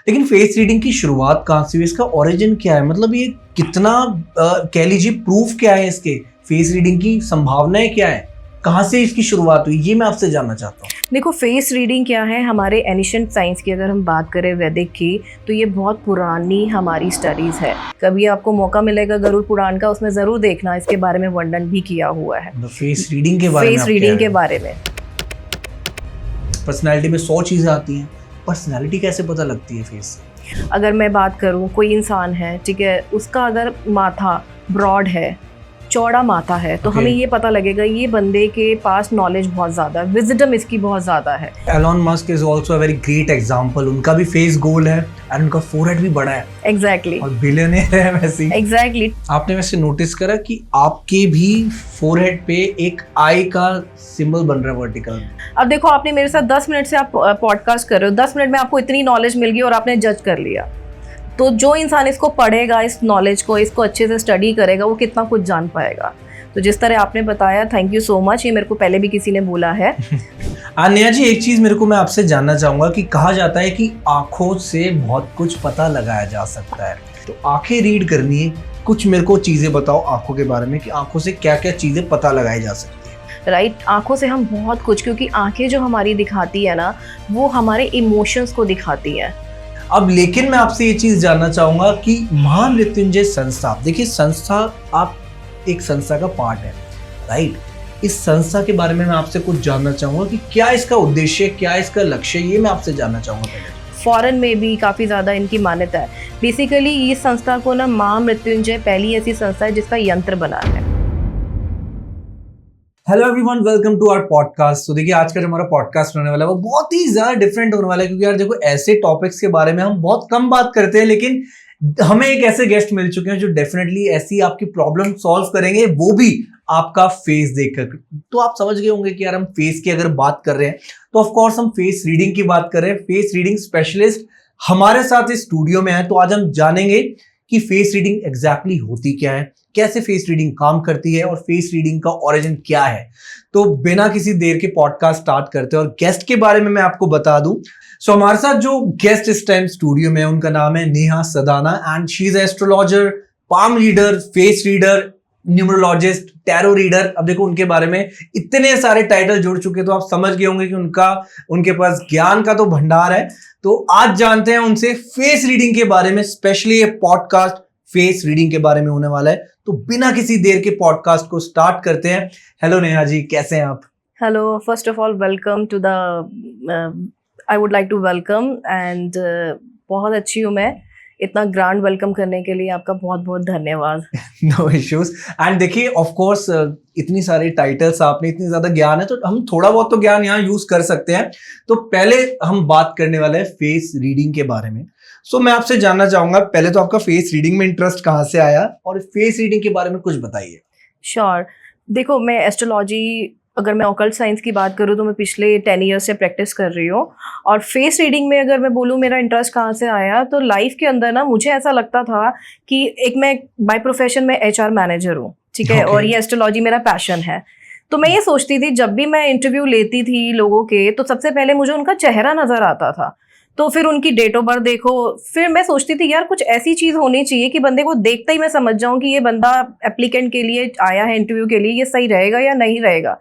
लेकिन face reading की शुरुआत कहाँ से हुई, इसका ओरिजिन क्या है, मतलब ये कितना कह लीजिए प्रूफ क्या है, इसके फेस रीडिंग की संभावनाएं क्या है, कहाँ से इसकी शुरुआत हुई, ये मैं आपसे जानना चाहता हूँ। देखो, फेस रीडिंग क्या है, हमारे एनिशिएंट साइंस की अगर हम बात करें वैदिक की, तो ये बहुत पुरानी हमारी स्टडीज़ है। कभी आपको मौका मिलेगा गरुड़ पुराण का, उसमें ज़रूर देखना, इसके बारे में वर्णन भी किया हुआ है। फेस रीडिंग के बारे में फेस रीडिंग के बारे में पर्सनैलिटी में 100 चीज़ें आती हैं, पर्सनैलिटी कैसे पता लगती है फेस से? अगर मैं बात करूँ, कोई इंसान है, ठीक है, उसका अगर माथा ब्रॉड है, चौड़ा माथा है, तो हमें ये पता लगेगा ये बंदे के पास नॉलेज बहुत ज़्यादा है, विजडम इसकी बहुत ज़्यादा है। Elon Musk is also a very great example, उनका भी फेस गोल है और उनका फोरहेड भी बड़ा है। एग्जैक्टली और बिलियनियर है वैसे। एग्जैक्टली आपने वैसे नोटिस करा कि आपके भी फोरहेड पे एक आई का सिंबल बन रहा है वर्टिकल। अब देखो, आपने मेरे साथ 10 मिनट से आप पॉडकास्ट कर रहे हो, 10 मिनट में आपको इतनी नॉलेज मिल गई और आपने जज कर लिया। तो जो इंसान इसको पढ़ेगा, इस नॉलेज को, इसको अच्छे से स्टडी करेगा, वो कितना कुछ जान पाएगा। तो जिस तरह आपने बताया, थैंक यू सो मच, ये मेरे को पहले भी किसी ने बोला है। नेहा जी, एक चीज मेरे को मैं आपसे जानना चाहूंगा कि कहा जाता है कि आंखों से बहुत कुछ पता लगाया जा सकता है, तो आंखें रीड करनी है, कुछ मेरे को चीजें बताओ आंखों के बारे में कि आंखों से क्या क्या चीजें पता लगाई जा सकती है। राइट, आंखों से हम बहुत कुछ, क्योंकि आंखें जो हमारी दिखाती है ना, वो हमारे इमोशंस को दिखाती है। अब लेकिन मैं आपसे ये चीज जानना चाहूंगा कि महामृत्युंजय संस्था, देखिए संस्था, आप एक संस्था का पार्ट है, राइट। इस संस्था के बारे में मैं आपसे कुछ जानना चाहूंगा कि क्या इसका उद्देश्य, क्या इसका लक्ष्य, ये मैं आपसे जानना चाहूंगा पहले। फॉरेन में भी काफ़ी ज़्यादा इनकी मान्यता है। बेसिकली इस संस्था को ना महामृत्युंजय पहली ऐसी संस्था है जिसका यंत्र बना है। Hello everyone, welcome to our podcast. तो देखिए, आज का जो हमारा पॉडकास्ट होने वाला है वो बहुत ही ज्यादा डिफरेंट होने वाला है, क्योंकि यार देखो, ऐसे टॉपिक्स के बारे में हम बहुत कम बात करते हैं, लेकिन हमें एक ऐसे गेस्ट मिल चुके हैं जो डेफिनेटली ऐसी आपकी प्रॉब्लम सॉल्व करेंगे, वो भी आपका फेस देखकर। तो आप समझ गए होंगे कि यार हम फेस की अगर बात कर रहे हैं तो ऑफ कोर्स हम फेस रीडिंग की बात कर रहे हैं। फेस रीडिंग स्पेशलिस्ट हमारे साथ इस स्टूडियो में है, तो आज हम जानेंगे कि फेस रीडिंग एग्जैक्टली होती क्या है, कैसे फेस रीडिंग काम करती है और फेस रीडिंग का ओरिजिन क्या है। तो बिना किसी देर के पॉडकास्ट स्टार्ट करते हैं और गेस्ट के बारे में मैं आपको बता दूं। सो हमारे साथ जो गेस्ट इस टाइम स्टूडियो में है, उनका नाम है Neha Sadana and she is astrologer, palm reader, face reader, numerologist, tarot reader. अब देखो, उनके बारे में इतने सारे टाइटल जुड़ चुके, तो आप समझ गए होंगे कि उनके पास ज्ञान का तो भंडार है। तो आज जानते हैं उनसे फेस रीडिंग के बारे में, स्पेशली ये पॉडकास्ट फेस रीडिंग के बारे में होने वाला है। तो बिना किसी देर के पॉडकास्ट को स्टार्ट करते हैं। हेलो नेहा जी, कैसे हैं आप? Hello, first of all welcome to the I would like to welcome and बहुत अच्छी हूँ मैं। इतना ग्रांड वेलकम करने के लिए आपका बहुत बहुत धन्यवाद। No issues. एंड देखिए, ऑफ कोर्स इतनी सारी टाइटल्स, आपने इतनी ज्यादा ज्ञान है, तो हम थोड़ा बहुत तो ज्ञान यहाँ यूज कर सकते हैं। तो पहले हम बात करने वाले हैं फेस रीडिंग के बारे में। सो मैं आपसे जानना चाहूंगा, पहले तो आपका फेस रीडिंग में इंटरेस्ट कहाँ से आया, और फेस रीडिंग के बारे में कुछ बताइए। श्योर। देखो, मैं एस्ट्रोलॉजी, अगर मैं ऑकल्ट साइंस की बात करूँ तो मैं पिछले 10 ईयर्स से प्रैक्टिस कर रही हूँ। और फेस रीडिंग में अगर मैं बोलूँ मेरा इंटरेस्ट कहाँ से आया, तो लाइफ के अंदर ना मुझे ऐसा लगता था कि एक मैं बाय प्रोफेशन में HR मैनेजर हूँ, ठीक है, और ये एस्ट्रोलॉजी मेरा पैशन है। तो मैं ये सोचती थी, जब भी मैं इंटरव्यू लेती थी लोगों के, तो सबसे पहले मुझे उनका चेहरा नजर आता था। तो फिर उनकी डेट ऑफ बर्थ देखो, फिर मैं सोचती थी यार कुछ ऐसी चीज होनी चाहिए कि बंदे को देखते ही मैं समझ जाऊं कि ये बंदा एप्लीकेंट के लिए आया है इंटरव्यू के लिए, ये सही रहेगा या नहीं रहेगा।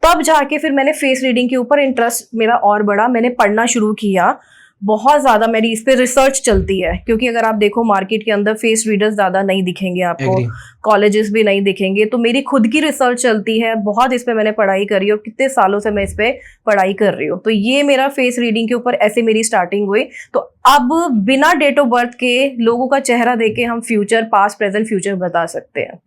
तब जाके फिर मैंने फेस रीडिंग के ऊपर इंटरेस्ट मेरा और बढ़ा, मैंने पढ़ना शुरू किया। बहुत ज़्यादा मेरी इस पे रिसर्च चलती है, क्योंकि अगर आप देखो मार्केट के अंदर फेस रीडर्स ज़्यादा नहीं दिखेंगे आपको, कॉलेजेस भी नहीं दिखेंगे। तो मेरी खुद की रिसर्च चलती है, बहुत इस पे मैंने पढ़ाई करी और कितने सालों से मैं इस पे पढ़ाई कर रही हूँ। तो ये मेरा फेस रीडिंग के ऊपर ऐसे मेरी स्टार्टिंग हुई। तो अब बिना डेट ऑफ बर्थ के लोगों का चेहरा देख के हम फ्यूचर, पास्ट, प्रेजेंट, फ्यूचर बता सकते हैं।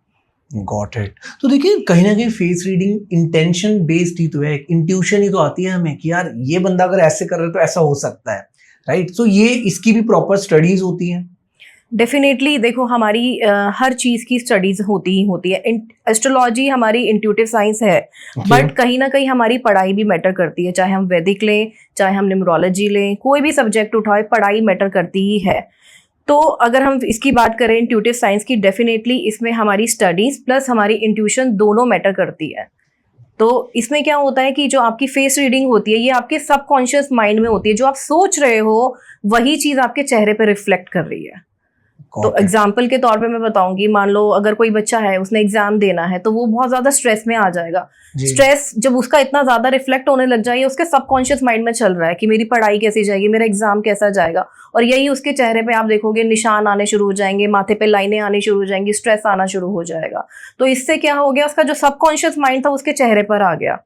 Got it. तो देखिए, कहीं ना कहीं फेस रीडिंग इंटेंशन बेस्ड ही तो है, इंट्यूशन ही तो आती है हमें कि यार ये बंदा अगर ऐसे कर रहा है तो ऐसा हो सकता है, राइट। सो ये इसकी भी प्रॉपर स्टडीज होती हैं। डेफिनेटली। देखो, हमारी हर चीज़ की स्टडीज होती ही होती है। एस्ट्रोलॉजी हमारी इंट्यूटिव साइंस है, बट कहीं ना कहीं हमारी पढ़ाई भी मैटर करती है। चाहे हम वैदिक लें, चाहे हम न्यूमरोलॉजी लें, कोई भी सब्जेक्ट उठाए, पढ़ाई मैटर करती ही है। तो अगर हम इसकी बात करें इंट्यूटिव साइंस की, डेफिनेटली इसमें हमारी स्टडीज प्लस हमारी इंट्यूशन दोनों मैटर करती है। तो इसमें क्या होता है कि जो आपकी फेस रीडिंग होती है ये आपके सबकॉन्शियस माइंड में होती है, जो आप सोच रहे हो वही चीज आपके चेहरे पे रिफ्लेक्ट कर रही है। तो Got it. एग्जाम्पल के तौर पे मैं बताऊंगी, मान लो अगर कोई बच्चा है उसने एग्जाम देना है तो वो बहुत ज्यादा स्ट्रेस में आ जाएगा। जी। स्ट्रेस जब उसका इतना ज्यादा रिफ्लेक्ट होने लग जाए, उसके सबकॉन्शियस माइंड में चल रहा है कि मेरी पढ़ाई कैसी जाएगी, मेरा एग्जाम कैसा जाएगा, और यही उसके चेहरे पे आप देखोगे निशान आने शुरू हो जाएंगे, माथे पे लाइनें आनी शुरू हो जाएंगी, स्ट्रेस आना शुरू हो जाएगा। तो इससे क्या हो गया, उसका जो सबकॉन्शियस माइंड था उसके चेहरे पर आ गया।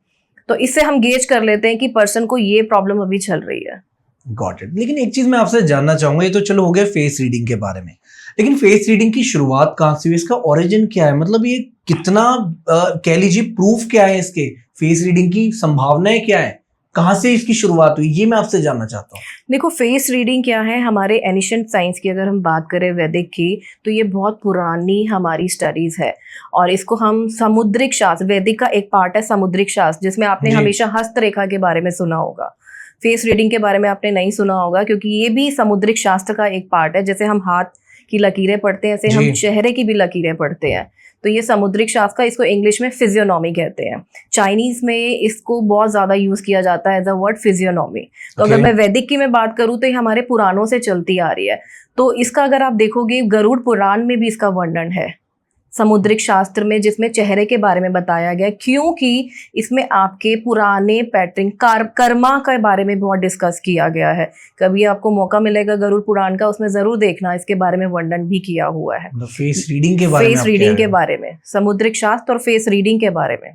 तो इससे हम गेज कर लेते हैं कि पर्सन को ये प्रॉब्लम अभी चल रही है। Got it. लेकिन एक चीज मैं आपसे जानना चाहूंगा, ये तो चलो हो गया फेस रीडिंग के बारे में, लेकिन फेस रीडिंग की शुरुआत कहाँ से हुई, इसका ओरिजिन क्या है, मतलब ये कितना कह लीजिए प्रूफ क्या है इसके, फेस रीडिंग की संभावनाएं क्या है, कहाँ से इसकी शुरुआत हुई, ये मैं आपसे जानना चाहता हूँ। देखो फेस रीडिंग क्या है, हमारे एनिशिएंट साइंस की अगर हम बात करें वैदिक की, तो ये बहुत पुरानी हमारी स्टडीज है, और इसको हम समुद्रिक शास्त्र, वैदिक का एक पार्ट है समुद्रिक शास्त्र, जिसमें आपने जी। हमेशा हस्तरेखा के बारे में सुना होगा। फेस रीडिंग के बारे में आपने नहीं सुना होगा, क्योंकि ये भी समुद्रिक शास्त्र का एक पार्ट है। जैसे हम हाथ की लकीरें पढ़ते हैं, ऐसे हम जी। चेहरे की भी लकीरें पढ़ते हैं। तो ये समुद्रिक शास्त्र का, इसको इंग्लिश में फिजियोनॉमी कहते हैं। चाइनीज में इसको बहुत ज्यादा यूज किया जाता है एज अ वर्ड फिजियोनॉमी। तो अगर Okay. मैं वैदिक की मैं बात करूँ तो ये हमारे पुराणों से चलती आ रही है। तो इसका अगर आप देखोगे गरुड़ पुराण में भी इसका वर्णन है समुद्रिक शास्त्र में, जिसमें चेहरे के बारे में बताया गया, क्योंकि इसमें आपके पुराने पैटर्न कर्मा के बारे में बहुत डिस्कस किया गया है। कभी आपको मौका मिलेगा गरुड़ पुराण का, उसमें जरूर देखना, इसके बारे में वर्णन भी किया हुआ है। फेस रीडिंग के बारे में फेस आप कह रीडिंग रहे के हो। बारे में, समुद्रिक शास्त्र और फेस रीडिंग के बारे में।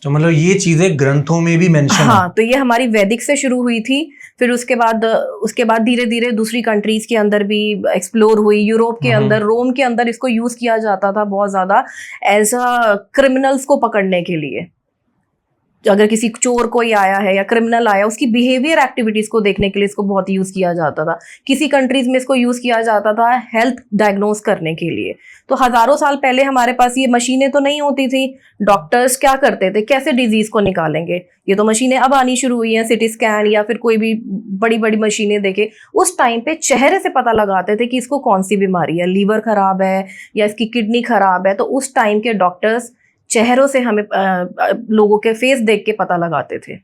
तो मतलब ये चीजें ग्रंथों में भी मेंशन है। हाँ, तो ये हमारी वैदिक से शुरू हुई थी, फिर उसके बाद धीरे धीरे दूसरी कंट्रीज के अंदर भी एक्सप्लोर हुई। यूरोप के अंदर, रोम के अंदर इसको यूज किया जाता था बहुत ज्यादा एज अ क्रिमिनल्स को पकड़ने के लिए। अगर किसी चोर कोई आया है या क्रिमिनल आया, उसकी बिहेवियर एक्टिविटीज को देखने के लिए इसको बहुत यूज किया जाता था। किसी कंट्रीज में इसको यूज किया जाता था हेल्थ डायग्नोस करने के लिए। तो हजारों साल पहले हमारे पास ये मशीनें तो नहीं होती थी। डॉक्टर्स क्या करते थे, कैसे डिजीज को निकालेंगे, ये तो मशीनें अब आनी शुरू हुई हैं, सिटी स्कैन या फिर कोई भी बड़ी बड़ी मशीनें देखे। उस टाइम पे चेहरे से पता लगाते थे कि इसको कौन सी बीमारी है, लीवर खराब है या इसकी किडनी खराब है। तो उस टाइम के डॉक्टर्स चेहरों से हमें लोगों के फेस देख के पता लगाते थे।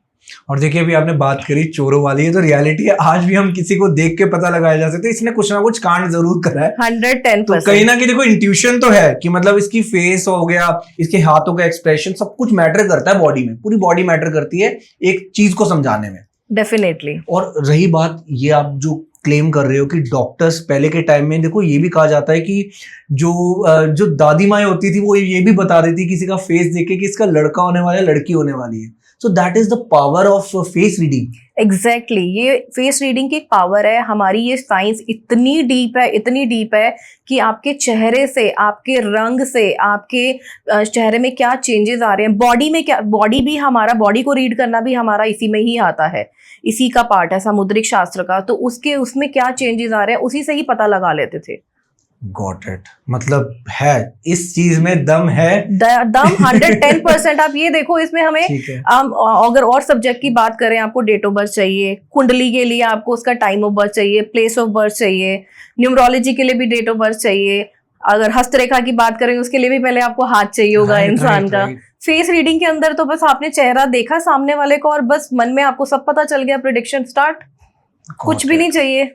और देखिए अभी आपने बात करी चोरों वाली, है तो रियलिटी है, आज भी हम किसी को देख के पता लगाया जा सकते हैं इसने कुछ ना कुछ कांड जरूर करा है। 110%। तो कहीं ना कहीं देखो इंट्यूशन तो है कि मतलब इसकी फेस हो गया, इसके हाथों का एक्सप्रेशन, सब कुछ मैटर करता है बॉडी में, पूरी बॉडी मैटर करती है एक चीज को समझाने में। डेफिनेटली। और रही बात ये आप जो क्लेम कर रहे हो कि डॉक्टर्स पहले के टाइम में, देखो ये भी कहा जाता है कि जो दादी माएँ होती थी वो ये भी बता देती किसी का फेस देख के कि इसका लड़का होने वाला है, लड़की होने वाली है। So that is the power of face reading. Exactly, ये फेस रीडिंग की एक पावर है। हमारी ये साइंस इतनी डीप है कि आपके चेहरे से, आपके रंग से, आपके चेहरे में क्या चेंजेस आ रहे हैं, बॉडी में क्या, बॉडी भी हमारा, बॉडी को रीड करना भी हमारा इसी में ही आता है, इसी का पार्ट है समुद्रिक शास्त्र का। तो उसमें क्या चेंजेस आ रहे हैं उसी से ही पता लगा लेते थे। Got it. मतलब है इस चीज में दम है, दम 110%। आप ये देखो, इसमें हमें ठीक है। अगर और सब्जेक्ट की बात करें, आपको डेट ऑफ बर्थ चाहिए, कुंडली के लिए आपको उसका टाइम ऑफ बर्थ चाहिए, प्लेस ऑफ बर्थ चाहिए, न्यूमरोलॉजी के लिए भी डेट ऑफ बर्थ चाहिए, अगर हस्तरेखा की बात करें उसके लिए भी पहले आपको हाथ चाहिए होगा इंसान का। फेस रीडिंग के अंदर तो बस आपने चेहरा देखा सामने वाले को और बस मन में आपको सब पता चल गया, प्रेडिक्शन स्टार्ट, कुछ भी नहीं चाहिए।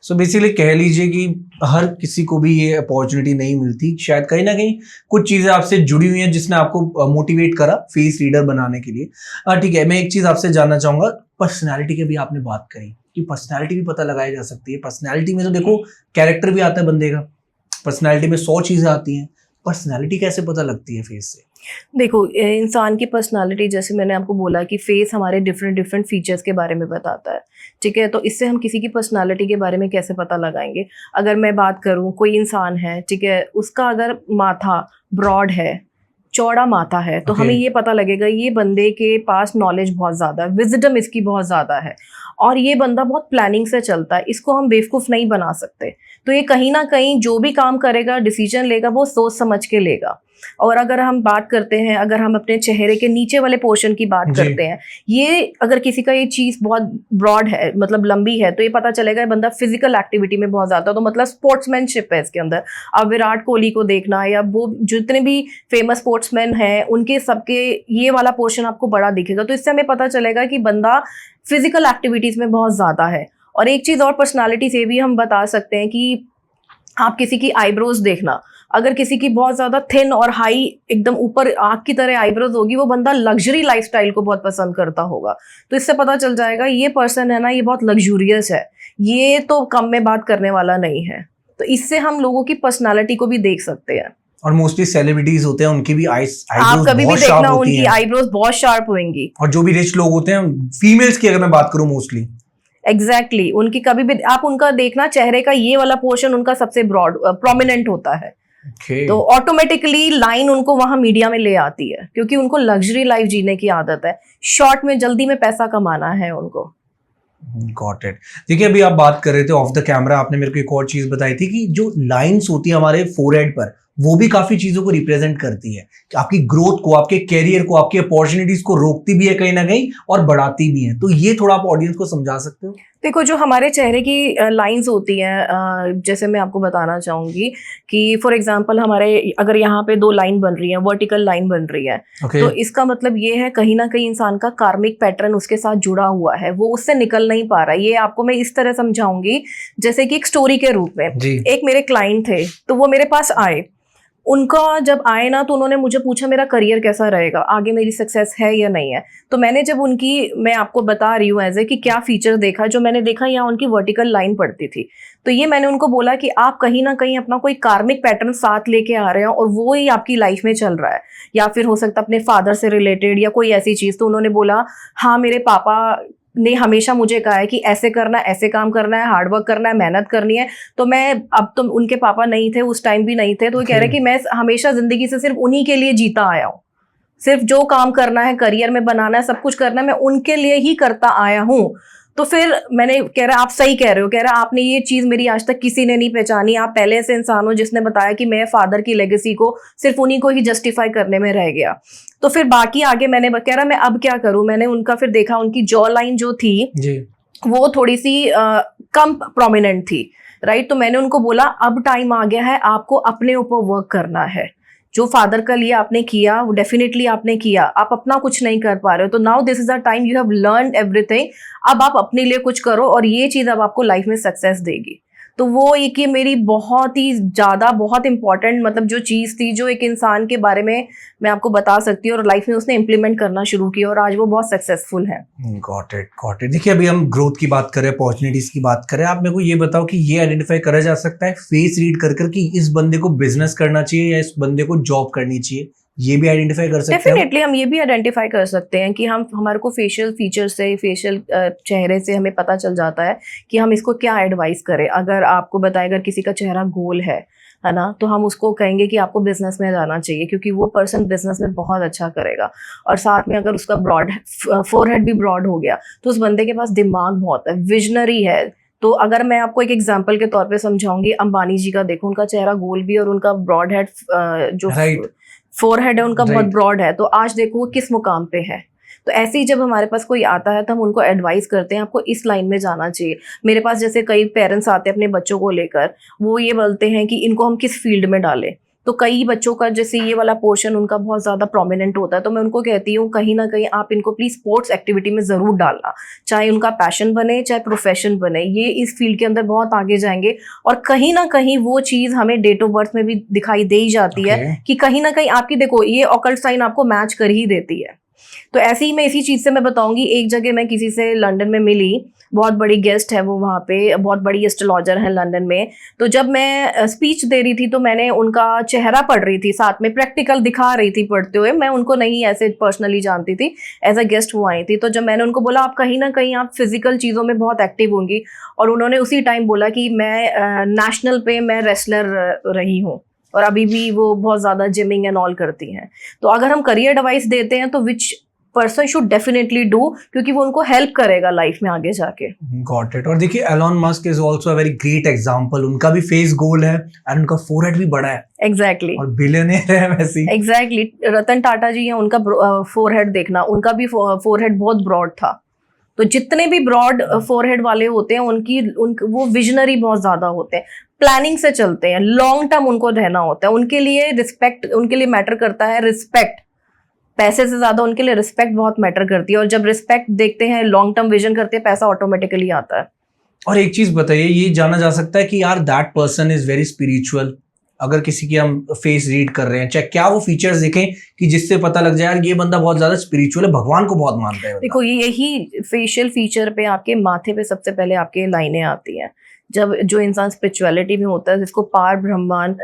सो बेसिकली कह लीजिए कि हर किसी को भी ये अपॉर्चुनिटी नहीं मिलती, शायद कहीं ना कहीं कुछ चीजें आपसे जुड़ी हुई हैं जिसने आपको मोटिवेट करा फेस रीडर बनाने के लिए। ठीक है, मैं एक चीज आपसे जानना चाहूंगा, पर्सनैलिटी की भी आपने बात करी कि पर्सनैलिटी भी पता लगाई जा सकती है। पर्सनैलिटी में तो देखो कैरेक्टर भी आता है बंदे का, पर्सनैलिटी में 100 चीजें आती हैं, पर्सनैलिटी कैसे पता लगती है फेस से? देखो, इंसान की पर्सनालिटी, जैसे मैंने आपको बोला कि फेस हमारे डिफरेंट फीचर्स के बारे में बताता है, ठीक है। तो इससे हम किसी की पर्सनालिटी के बारे में कैसे पता लगाएंगे? अगर मैं बात करूं, कोई इंसान है, ठीक है, उसका अगर माथा ब्रॉड है, चौड़ा माथा है, तो हमें ये पता लगेगा ये बंदे के पास नॉलेज बहुत ज़्यादा है, विजडम इसकी बहुत ज़्यादा है, और ये बंदा बहुत प्लानिंग से चलता है, इसको हम बेवकूफ़ नहीं बना सकते। तो ये कहीं ना कहीं जो भी काम करेगा, डिसीजन लेगा, वो सोच समझ के लेगा। और अगर हम बात करते हैं, अगर हम अपने चेहरे के नीचे वाले पोर्शन की बात करते हैं, ये अगर किसी का ये चीज बहुत ब्रॉड है, मतलब लंबी है, तो ये पता चलेगा ये बंदा फिजिकल एक्टिविटी में बहुत ज्यादा, तो मतलब स्पोर्ट्समैनशिप है इसके अंदर। अब विराट कोहली को देखना या वो जितने भी फेमस स्पोर्ट्समैन हैं, उनके सबके ये वाला पोर्शन आपको बड़ा दिखेगा, तो इससे हमें पता चलेगा कि बंदा फिजिकल एक्टिविटीज में बहुत ज्यादा है। और एक चीज और पर्सनालिटी से भी हम बता सकते हैं कि आप किसी की आईब्रोज देखना, अगर किसी की बहुत ज्यादा थिन और हाई एकदम ऊपर आंख की तरह आईब्रोज होगी, वो बंदा लग्जरी लाइफस्टाइल को बहुत पसंद करता होगा। तो इससे पता चल जाएगा ये पर्सन है ना, ये बहुत लग्जूरियस है, ये तो कम में बात करने वाला नहीं है। तो इससे हम लोगों की पर्सनालिटी को भी देख सकते हैं। और मोस्टली सेलिब्रिटीज होते हैं, उनकी भी आप कभी भी देखना उनकी आईब्रोज बहुत शार्प होंगी। और जो भी रिच लोग होते हैं, फीमेल्स की अगर मैं बात करूं मोस्टली, एग्जैक्टली उनकी कभी भी आप उनका देखना, चेहरे का ये वाला पोर्शन उनका सबसे ब्रॉड प्रोमिनेंट होता है। तो ऑटोमेटिकली लाइन उनको वहां मीडिया में ले आती है, क्योंकि उनको लग्जरी लाइफ जीने की आदत है, शॉर्ट में जल्दी में पैसा कमाना है उनको। Got it. देखिए, अभी आप बात कर रहे थे ऑफ द कैमरा, आपने मेरे को एक और चीज बताई थी कि जो लाइंस होती है हमारे फोरहेड पर, वो भी काफी चीजों को रिप्रेजेंट करती है, आपकी ग्रोथ को, आपके कैरियर को, आपकी अपॉर्चुनिटीज को रोकती भी है कहीं ना कहीं और बढ़ाती भी है। तो ये थोड़ा आप ऑडियंस को समझा सकते हो? देखो, जो हमारे चेहरे की लाइंस होती हैं, जैसे मैं आपको बताना चाहूंगी कि फॉर एग्जांपल हमारे अगर यहाँ पे 2 लाइन बन रही है, वर्टिकल लाइन बन रही है, तो इसका मतलब ये है कहीं ना कहीं इंसान का कार्मिक पैटर्न उसके साथ जुड़ा हुआ है, वो उससे निकल नहीं पा रहा है। ये आपको मैं इस तरह समझाऊंगी जैसे कि एक स्टोरी के रूप में। एक मेरे क्लाइंट थे, तो वो मेरे पास आए, उनका जब आए ना, तो उन्होंने मुझे पूछा मेरा करियर कैसा रहेगा, आगे मेरी सक्सेस है या नहीं है। तो मैंने जब मैं आपको बता रही हूँ एज ए कि क्या फीचर देखा, जो मैंने देखा यहाँ उनकी वर्टिकल लाइन पड़ती थी। तो ये मैंने उनको बोला कि आप कहीं ना कहीं अपना कोई कार्मिक पैटर्न साथ लेके आ रहे हो और वो ही आपकी लाइफ में चल रहा है, या फिर हो सकता है अपने फादर से रिलेटेड या कोई ऐसी चीज। तो उन्होंने बोला हाँ, मेरे पापा ने हमेशा मुझे कहा है कि ऐसे करना है, ऐसे काम करना है, हार्डवर्क करना है, मेहनत करनी है। तो मैं, अब तो उनके पापा नहीं थे, उस टाइम भी नहीं थे, तो वो कह रहे कि मैं हमेशा जिंदगी से सिर्फ उन्हीं के लिए जीता आया हूँ, सिर्फ जो काम करना है, करियर में बनाना है, सब कुछ करना है, मैं उनके लिए ही करता आया हूँ। तो फिर मैंने कह रहा आप सही कह रहे हो, कह रहा आपने ये चीज मेरी आज तक किसी ने नहीं पहचानी, आप पहले ऐसे इंसान हो जिसने बताया कि मैं फादर की लेगेसी को सिर्फ उन्हीं को ही जस्टिफाई करने में रह गया। तो फिर बाकी आगे मैंने कह रहा मैं अब क्या करूं, मैंने उनका फिर देखा उनकी जॉ लाइन जो थी जी, वो थोड़ी सी कम प्रोमिनेंट थी, राइट। तो मैंने उनको बोला अब टाइम आ गया है, आपको अपने ऊपर वर्क करना है। जो फादर का लिए आपने किया वो डेफिनेटली आपने किया, आप अपना कुछ नहीं कर पा रहे हो, तो now this is the time, you have learned everything, अब आप अपने लिए कुछ करो और ये चीज अब आपको लाइफ में सक्सेस देगी। तो वो एक ये मेरी बहुत ही ज्यादा बहुत इंपॉर्टेंट मतलब जो चीज थी, जो एक इंसान के बारे में मैं आपको बता सकती हूँ और लाइफ में उसने इम्प्लीमेंट करना शुरू किया और आज वो बहुत सक्सेसफुल है। Got it, got it. देखिए, अभी हम ग्रोथ की बात करें, अपॉर्चुनिटीज की बात करें, आप मेरे को ये बताओ कि ये आइडेंटिफाई करा जा सकता है फेस रीड कर कि इस बंदे को बिजनेस करना चाहिए या इस बंदे को जॉब करनी चाहिए, ये भी आइडेंटिफाई कर सकते हैं? डेफिनेटली हम ये भी आइडेंटिफाई कर सकते हैं कि हमारे को फेशियल फीचर से, फेशियल चेहरे से हमें पता चल जाता है कि हम इसको क्या एडवाइस करें। अगर आपको बताए, अगर किसी का चेहरा गोल है ना, तो हम उसको कहेंगे कि आपको बिजनेस में जाना चाहिए, क्योंकि वो पर्सन बिजनेस में बहुत अच्छा करेगा। और साथ में अगर उसका ब्रॉड फोरहेड भी ब्रॉड हो गया, तो उस बंदे के पास दिमाग बहुत है, विजनरी है। तो अगर मैं आपको एक एग्जांपल के तौर पे समझाऊंगी, अंबानी जी का देखो, उनका चेहरा गोल भी और उनका ब्रॉड हेड जो फोरहेड है उनका बहुत ब्रॉड है, तो आज देखो वो किस मुकाम पे है। तो ऐसे ही जब हमारे पास कोई आता है तो हम उनको एडवाइस करते हैं आपको इस लाइन में जाना चाहिए। मेरे पास जैसे कई पेरेंट्स आते हैं अपने बच्चों को लेकर, वो ये बोलते हैं कि इनको हम किस फील्ड में डालें। तो कई बच्चों का जैसे ये वाला पोर्शन उनका बहुत ज़्यादा प्रोमिनेंट होता है, तो मैं उनको कहती हूँ कहीं ना कहीं आप इनको प्लीज स्पोर्ट्स एक्टिविटी में ज़रूर डालना, चाहे उनका पैशन बने चाहे प्रोफेशन बने, ये इस फील्ड के अंदर बहुत आगे जाएंगे। और कहीं ना कहीं वो चीज़ हमें डेट ऑफ बर्थ में भी दिखाई दे ही जाती है कि कहीं ना कहीं आपकी देखो ये ऑकल्ट साइन आपको मैच कर ही देती है। तो ऐसे ही मैं इसी चीज़ से मैं बताऊंगी, एक जगह मैं किसी से लंदन में मिली, बहुत बड़ी गेस्ट है वो, वहाँ पे बहुत बड़ी एस्ट्रोलॉजर है लंदन में। तो जब मैं स्पीच दे रही थी तो मैंने उनका चेहरा पढ़ रही थी, साथ में प्रैक्टिकल दिखा रही थी पढ़ते हुए। मैं उनको नहीं ऐसे पर्सनली जानती थी, एज अ गेस्ट वो आई थी। तो जब मैंने उनको बोला आप कहीं ना कहीं आप फिजिकल चीज़ों में बहुत एक्टिव होंगी, और उन्होंने उसी टाइम बोला कि मैं नेशनल पे मैं रेसलर रही हूँ और अभी भी वो बहुत ज़्यादा जिमिंग एंड ऑल करती हैं। तो अगर हम करियर एडवाइस देते हैं तो which person should definitely do, क्योंकि वो उनको हेल्प करेगा लाइफ में आगे जाके। Got it. और देखिए Elon Musk is also a very great example, उनका भी फेस गोल है एंड उनका फोरहेड भी बड़ा है। एग्जैक्टली और बिलियनर है वैसे ही। एग्जैक्टली रतन टाटा जी हैं, उनका फोरहेड देखना, उनका भी फोरहेड बहुत ब्रॉड था। तो जितने भी ब्रॉड फोरहेड वाले होते हैं वो विजनरी बहुत ज्यादा होते हैं, प्लानिंग से चलते हैं, लॉन्ग टर्म उनको रहना होता है, उनके लिए रिस्पेक्ट, उनके लिए मैटर करता है रिस्पेक्ट, पैसे से ज्यादा उनके लिए रिस्पेक्ट बहुत मैटर करती है। और जब रिस्पेक्ट देखते हैं, लॉन्ग टर्म विजन करते हैं, पैसा ऑटोमेटिकली आता है। और एक चीज बताइए, ये जाना जा सकता है कि यार that person is very spiritual, अगर किसी की हम फेस रीड कर रहे हैं, चाहे क्या वो फीचर्स देखें कि जिससे पता लग जाए यार ये बंदा बहुत ज्यादा स्पिरिचुअल है, भगवान को बहुत मानता है। देखो यही फेशियल फीचर पे, आपके माथे पे सबसे पहले आपके लाइनें आती हैं। जब जो इंसान स्पिरिचुअलिटी में होता है, जिसको पार ब्रह्मांड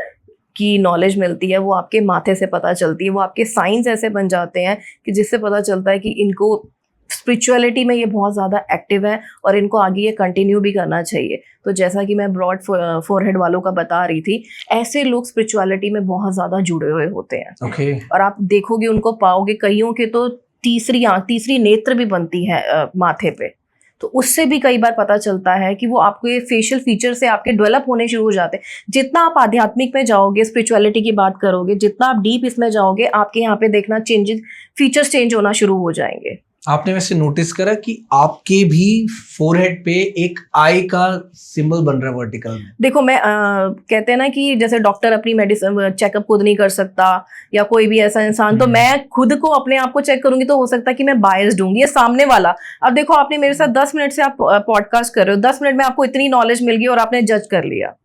की नॉलेज मिलती है, वो आपके माथे से पता चलती है। वो आपके साइंस ऐसे बन जाते हैं कि जिससे पता चलता है कि इनको स्पिरिचुअलिटी में ये बहुत ज़्यादा एक्टिव है और इनको आगे ये कंटिन्यू भी करना चाहिए। तो जैसा कि मैं ब्रॉड फोरहेड वालों का बता रही थी, ऐसे लोग स्पिरिचुअलिटी में बहुत ज़्यादा जुड़े हुए होते हैं। Okay. और आप देखोगे, उनको पाओगे, कईयों के तो तीसरी नेत्र भी बनती है माथे पे। तो उससे भी कई बार पता चलता है कि वो आपके फेशियल फीचर से आपके डेवलप होने शुरू हो जाते हैं। जितना आप आध्यात्मिक में जाओगे, स्पिरिचुअलिटी की बात करोगे, जितना आप डीप इसमें जाओगे, आपके यहाँ पे देखना चेंजेस, फीचर्स चेंज होना शुरू हो जाएंगे। आपने वैसे नोटिस करा कि आपके भी फोरहेड पे एक आई का सिंबल बन रहा है वर्टिकल में? देखो मैं कहते हैं ना कि जैसे डॉक्टर अपनी मेडिसिन चेकअप खुद नहीं कर सकता, या कोई भी ऐसा इंसान, तो मैं खुद को अपने आप को चेक करूंगी तो हो सकता है कि मैं बायस्ड हूँ, ये सामने वाला। अब देखो, आपने मेरे साथ 10 मिनट से आप पॉडकास्ट कर रहे हो, 10 मिनट में आपको इतनी नॉलेज मिल गई और आपने जज कर लिया।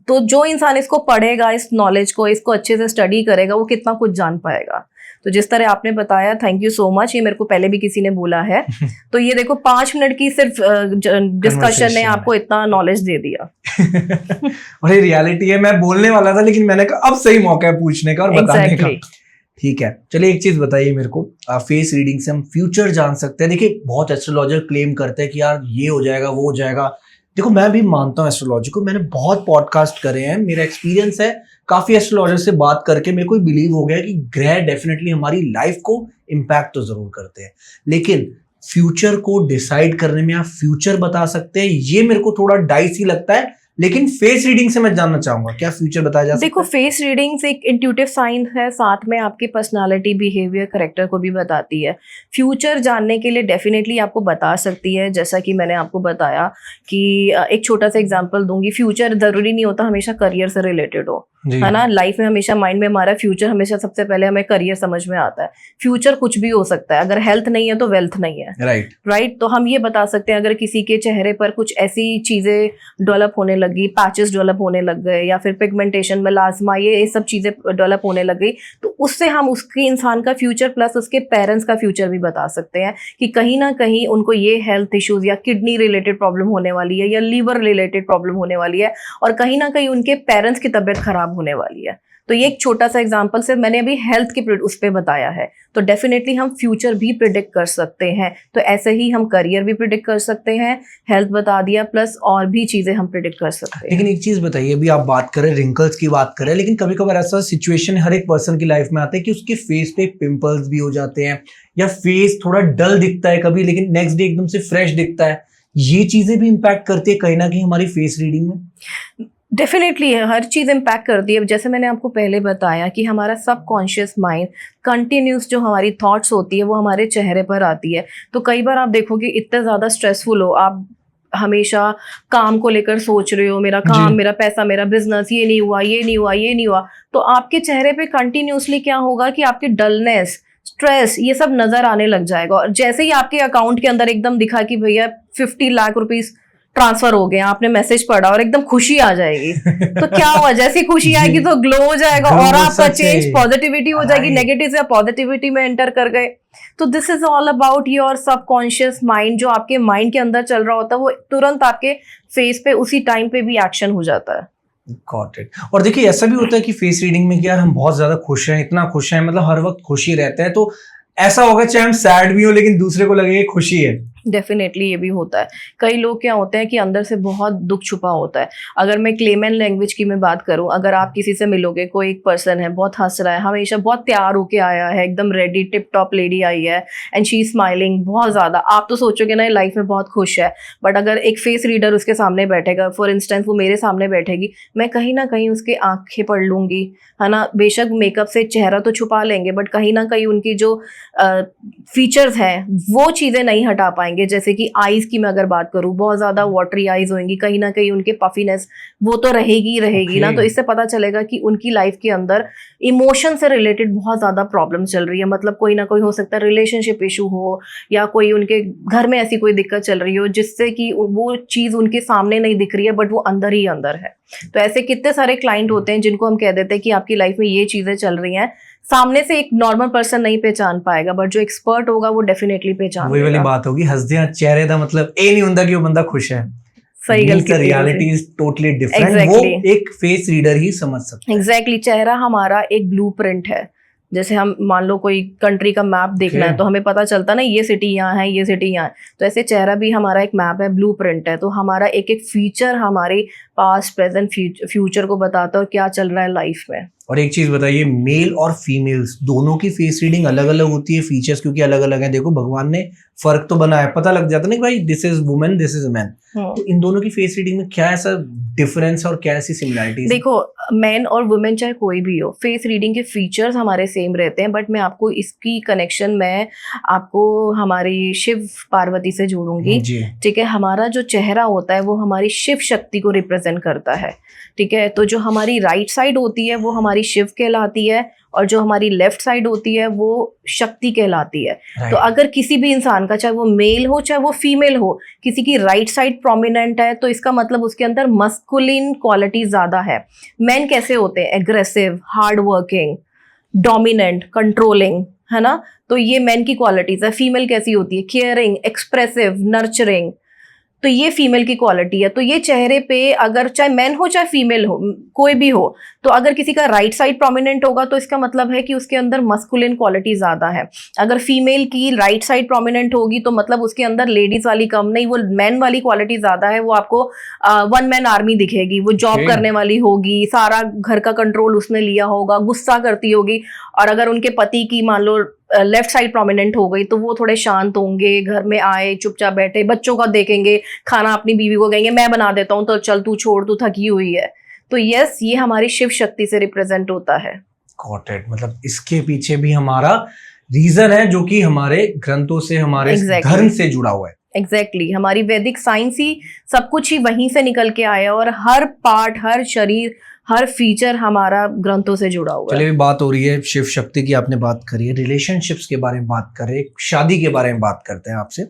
तो जो इंसान इसको पढ़ेगा, इस नॉलेज को, इसको अच्छे से स्टडी करेगा, वो कितना कुछ जान पाएगा। तो जिस तरह आपने बताया, थैंक यू सो मच, ये मेरे को पहले भी किसी ने बोला है। तो ये देखो 5 मिनट की सिर्फ डिस्कशन ने आपको इतना नॉलेज दे दिया। और ये रियलिटी है, मैं बोलने वाला था लेकिन मैंने कहा अब सही मौका है पूछने का और बताने का। ठीक है, चलिए एक चीज बताइए मेरे को, फेस रीडिंग से हम फ्यूचर जान सकते हैं? देखिए बहुत एस्ट्रोलॉजर क्लेम करते हैं कि यार ये हो जाएगा, वो हो जाएगा। देखो मैं भी मानता हूँ एस्ट्रोलॉजी को, मैंने बहुत पॉडकास्ट करे हैं, मेरा एक्सपीरियंस है काफी एस्ट्रोलॉजर से बात करके मेरे को बिलीव हो गया कि ग्रह डेफिनेटली हमारी लाइफ को इम्पैक्ट तो जरूर करते हैं, लेकिन फ्यूचर को डिसाइड करने में आप फ्यूचर बता सकते हैं, ये मेरे को थोड़ा डाइसी लगता है। लेकिन फेस रीडिंग से मैं जानना चाहूंगा, क्या फ्यूचर बताया जा सकता है? देखो फेस रीडिंग्स एक इंट्यूटिव साइंस है, साथ में आपकी पर्सनालिटी, बिहेवियर, करेक्टर को भी बताती है। फ्यूचर जानने के लिए डेफिनेटली आपको बता सकती है। जैसा कि मैंने आपको बताया कि एक छोटा सा एग्जांपल दूंगी, फ्यूचर जरूरी नहीं होता हमेशा करियर से रिलेटेड हो, है ना। लाइफ में हमेशा माइंड में हमारा फ्यूचर हमेशा सबसे पहले हमें करियर समझ में आता है। फ्यूचर कुछ भी हो सकता है, अगर हेल्थ नहीं है तो वेल्थ नहीं है, राइट। तो हम ये बता सकते हैं, अगर किसी के चेहरे पर कुछ ऐसी चीजें डेवलप होने लगी, पैचेस डेवलप होने लग गए, या फिर पिगमेंटेशन, मेलास्मा, ये सब चीजें डेवलप होने लग गई, तो उससे हम उसके इंसान का फ्यूचर प्लस उसके पेरेंट्स का फ्यूचर भी बता सकते हैं कि कहीं ना कहीं उनको ये हेल्थ इश्यूज या किडनी रिलेटेड प्रॉब्लम होने वाली है, या लीवर रिलेटेड प्रॉब्लम होने वाली है, और कहीं ना कहीं उनके पेरेंट्स की तबीयत खराब होने वाली है। तो ये एक छोटा सा एग्जांपल से मैंने अभी हेल्थ के उस पे बताया है। तो डेफिनेटली हम फ्यूचर भी प्रिडिक्ट कर सकते हैं। तो ऐसे ही हम करियर भी प्रिडिक्ट कर सकते हैं, हेल्थ बता दिया, प्लस और भी चीजें हम प्रिडिक्ट कर सकते हैं। लेकिन एक चीज बताइए, अभी आप बात करें रिंकल्स की बात करें, लेकिन कभी कभार ऐसा सिचुएशन हर एक पर्सन की लाइफ में आता है कि उसके फेस पे पिंपल्स भी हो जाते हैं, या फेस थोड़ा डल दिखता है कभी, लेकिन नेक्स्ट डे एकदम से फ्रेश दिखता है। ये चीजें भी इम्पैक्ट करती है कहीं ना कहीं हमारी फेस रीडिंग में? डेफिनेटली हर चीज़ इम्पैक्ट करती है। जैसे मैंने आपको पहले बताया कि हमारा सबकॉन्शियस माइंड कंटिन्यूस जो हमारी थॉट्स होती है वो हमारे चेहरे पर आती है। तो कई बार आप देखोगे इतना ज़्यादा स्ट्रेसफुल हो, आप हमेशा काम को लेकर सोच रहे हो, मेरा काम, मेरा पैसा, मेरा बिजनेस, ये नहीं हुआ, ये नहीं हुआ, ये नहीं हुआ, तो आपके चेहरे पे कंटिन्यूसली क्या होगा कि आपकी डलनेस, स्ट्रेस, ये सब नजर आने लग जाएगा। और जैसे ही आपके अकाउंट के अंदर एकदम दिखा कि भैया 50 लाख रुपीस ट्रांसफर हो गए, आपने मैसेज पढ़ा और एकदम खुशी आ जाएगी, तो क्या हुआ, जैसी खुशी आएगी तो ग्लो हो जाएगा और आपका चेंज, पॉजिटिविटी हो जाएगी, नेगेटिव से पॉजिटिविटी में एंटर कर गए। तो this is all about your subconscious mind. जो आपके माइंड के अंदर चल रहा होता है वो तुरंत आपके फेस पे उसी टाइम पे भी एक्शन हो जाता है। Got it. और देखिए ऐसा भी होता है कि फेस रीडिंग में कि यार हम बहुत ज्यादा खुश हैं, इतना खुश हैं, मतलब हर वक्त खुशी रहते हैं, तो ऐसा होगा चाहे हम सैड भी हो लेकिन दूसरे को लगे खुशी है। डेफिनेटली ये भी होता है। कई लोग क्या होते हैं कि अंदर से बहुत दुख छुपा होता है। अगर मैं क्लेमन लैंग्वेज की मैं बात करूं, अगर आप किसी से मिलोगे, कोई एक पर्सन है बहुत हंस रहा है, हमेशा बहुत तैयार होके आया है, एकदम रेडी टिप टॉप लेडी आई है एंड शी इज स्माइलिंग बहुत ज्यादा, आप तो सोचोगे ना ये लाइफ में बहुत खुश है। बट अगर एक फेस रीडर उसके सामने बैठेगा, फॉर इंस्टेंस वो मेरे सामने बैठेगी, मैं कहीं ना कहीं उसके आंखें पढ़ लूंगी, है ना। बेशक मेकअप से चेहरा तो छुपा लेंगे बट कहीं ना कहीं उनकी जो फीचर्स हैं वो चीज़ें नहीं हटा पाएंगे। जैसे कि आईज की मैं अगर बात करूँ, बहुत ज़्यादा वाटरी आईज होंगी, कहीं ना कहीं उनके पफीनेस वो तो रहेगी ही रहेगी ना। तो इससे पता चलेगा कि उनकी लाइफ के अंदर इमोशन से रिलेटेड बहुत ज़्यादा प्रॉब्लम चल रही है। मतलब कोई ना कोई हो सकता है रिलेशनशिप इशू हो, या कोई उनके घर में ऐसी कोई दिक्कत चल रही हो जिससे कि वो चीज़ उनके सामने नहीं दिख रही है बट वो अंदर ही अंदर है। तो ऐसे कितने सारे क्लाइंट होते हैं जिनको हम कह देते हैं कि आपकी लाइफ में ये चीज़ें चल रही हैं, सामने से एक नॉर्मल पर्सन नहीं पहचान पाएगा बट जो एक्सपर्ट होगा वो डेफिनेटली पहचान वही वाली बात होगी, हंसदे चेहरे का मतलब ये नहीं होता कि वो बंदा खुश है। सही गलती, reality is totally different. Exactly. वो एक फेस रीडर ही समझ सकता है। एग्जैक्टली चेहरा हमारा एक ब्लूप्रिंट है। जैसे हम मान लो कोई कंट्री का मैप देखना है तो हमें पता चलता ना ये सिटी यहाँ है, ये सिटी यहाँ है। तो ऐसे चेहरा भी हमारा एक मैप है, ब्लूप्रिंट है। तो हमारा एक एक फीचर हमारे पास्ट प्रेजेंट फ्यूचर को बताता है और क्या चल रहा है लाइफ में। और एक चीज बताइए, मेल और फीमेल्स दोनों की फेस रीडिंग अलग अलग होती है, फीचर्स क्योंकि अलग अलग हैं। देखो भगवान ने फर्क तो बनाया, पता लग जाता ना कि भाई this is women, this is man. तो इन दोनों की फेस रीडिंग में क्या ऐसा डिफरेंस और क्या ऐसी सिमिलरिटीज? देखो मैन और वुमेन चाहे कोई भी हो, फेस रीडिंग के फीचर्स हमारे सेम रहते हैं। बट मैं आपको इसकी कनेक्शन मैं आपको हमारी शिव पार्वती से जोड़ूंगी। ठीक है, हमारा जो चेहरा होता है वो हमारी शिव शक्ति को रिप्रेजेंट करता है। ठीक है, तो जो हमारी राइट साइड होती है वो हमारी शिव कहलाती है और जो हमारी लेफ्ट साइड होती है वो शक्ति कहलाती है। तो अगर किसी भी इंसान का, चाहे वो मेल हो चाहे वो फीमेल हो, किसी की राइट साइड प्रोमिनेंट है तो इसका मतलब उसके अंदर मस्कुलिन क्वालिटी ज्यादा है। मेन कैसे होते हैं? Aggressive, hard working, dominant, controlling, है ना। तो ये मेन की क्वालिटीज है। फीमेल कैसी होती है? Caring, expressive, nurturing. तो ये फीमेल की क्वालिटी है। तो ये चेहरे पे अगर चाहे मैन हो चाहे फीमेल हो, कोई भी हो, तो अगर किसी का राइट साइड प्रोमिनेंट होगा तो इसका मतलब है कि उसके अंदर मस्कुलिन क्वालिटी ज्यादा है। अगर फीमेल की राइट साइड प्रोमिनेंट होगी तो मतलब उसके अंदर लेडीज वाली कम नहीं, वो मैन वाली क्वालिटी ज्यादा है। वो आपको वन मैन आर्मी दिखेगी, वो जॉब करने वाली होगी, सारा घर का कंट्रोल उसने लिया होगा, गुस्सा करती होगी। और अगर उनके पति की मान लो लेफ्ट साइड प्रोमिनेंट हो गई तो वो थोड़े शांत होंगे, घर में आए चुपचाप बैठे, बच्चों का देखेंगे, खाना अपनी बीवी को कहेंगे मैं बना देता हूँ तो चल तू छोड़, तू थकी हुई है। तो यस, ये हमारी शिव शक्ति से रिप्रेजेंट होता है। Got it. मतलब इसके पीछे भी हमारा रीजन है जो कि हमारे ग्रंथों से, हमारे धर्म से जुड़ा हुआ है। एग्जैक्टली हमारी वैदिक साइंस ही सब कुछ ही वहीं से निकल के आया और हर पार्ट, हर शरीर, हर फीचर हमारा ग्रंथों से जुड़ा हुआ है। चलिए बात हो रही है शिव शक्ति की, आपने बात करी है, रिलेशनशिप्स के बारे में बात कर रहे हैं, शादी के बारे में बात करते हैं आपसे।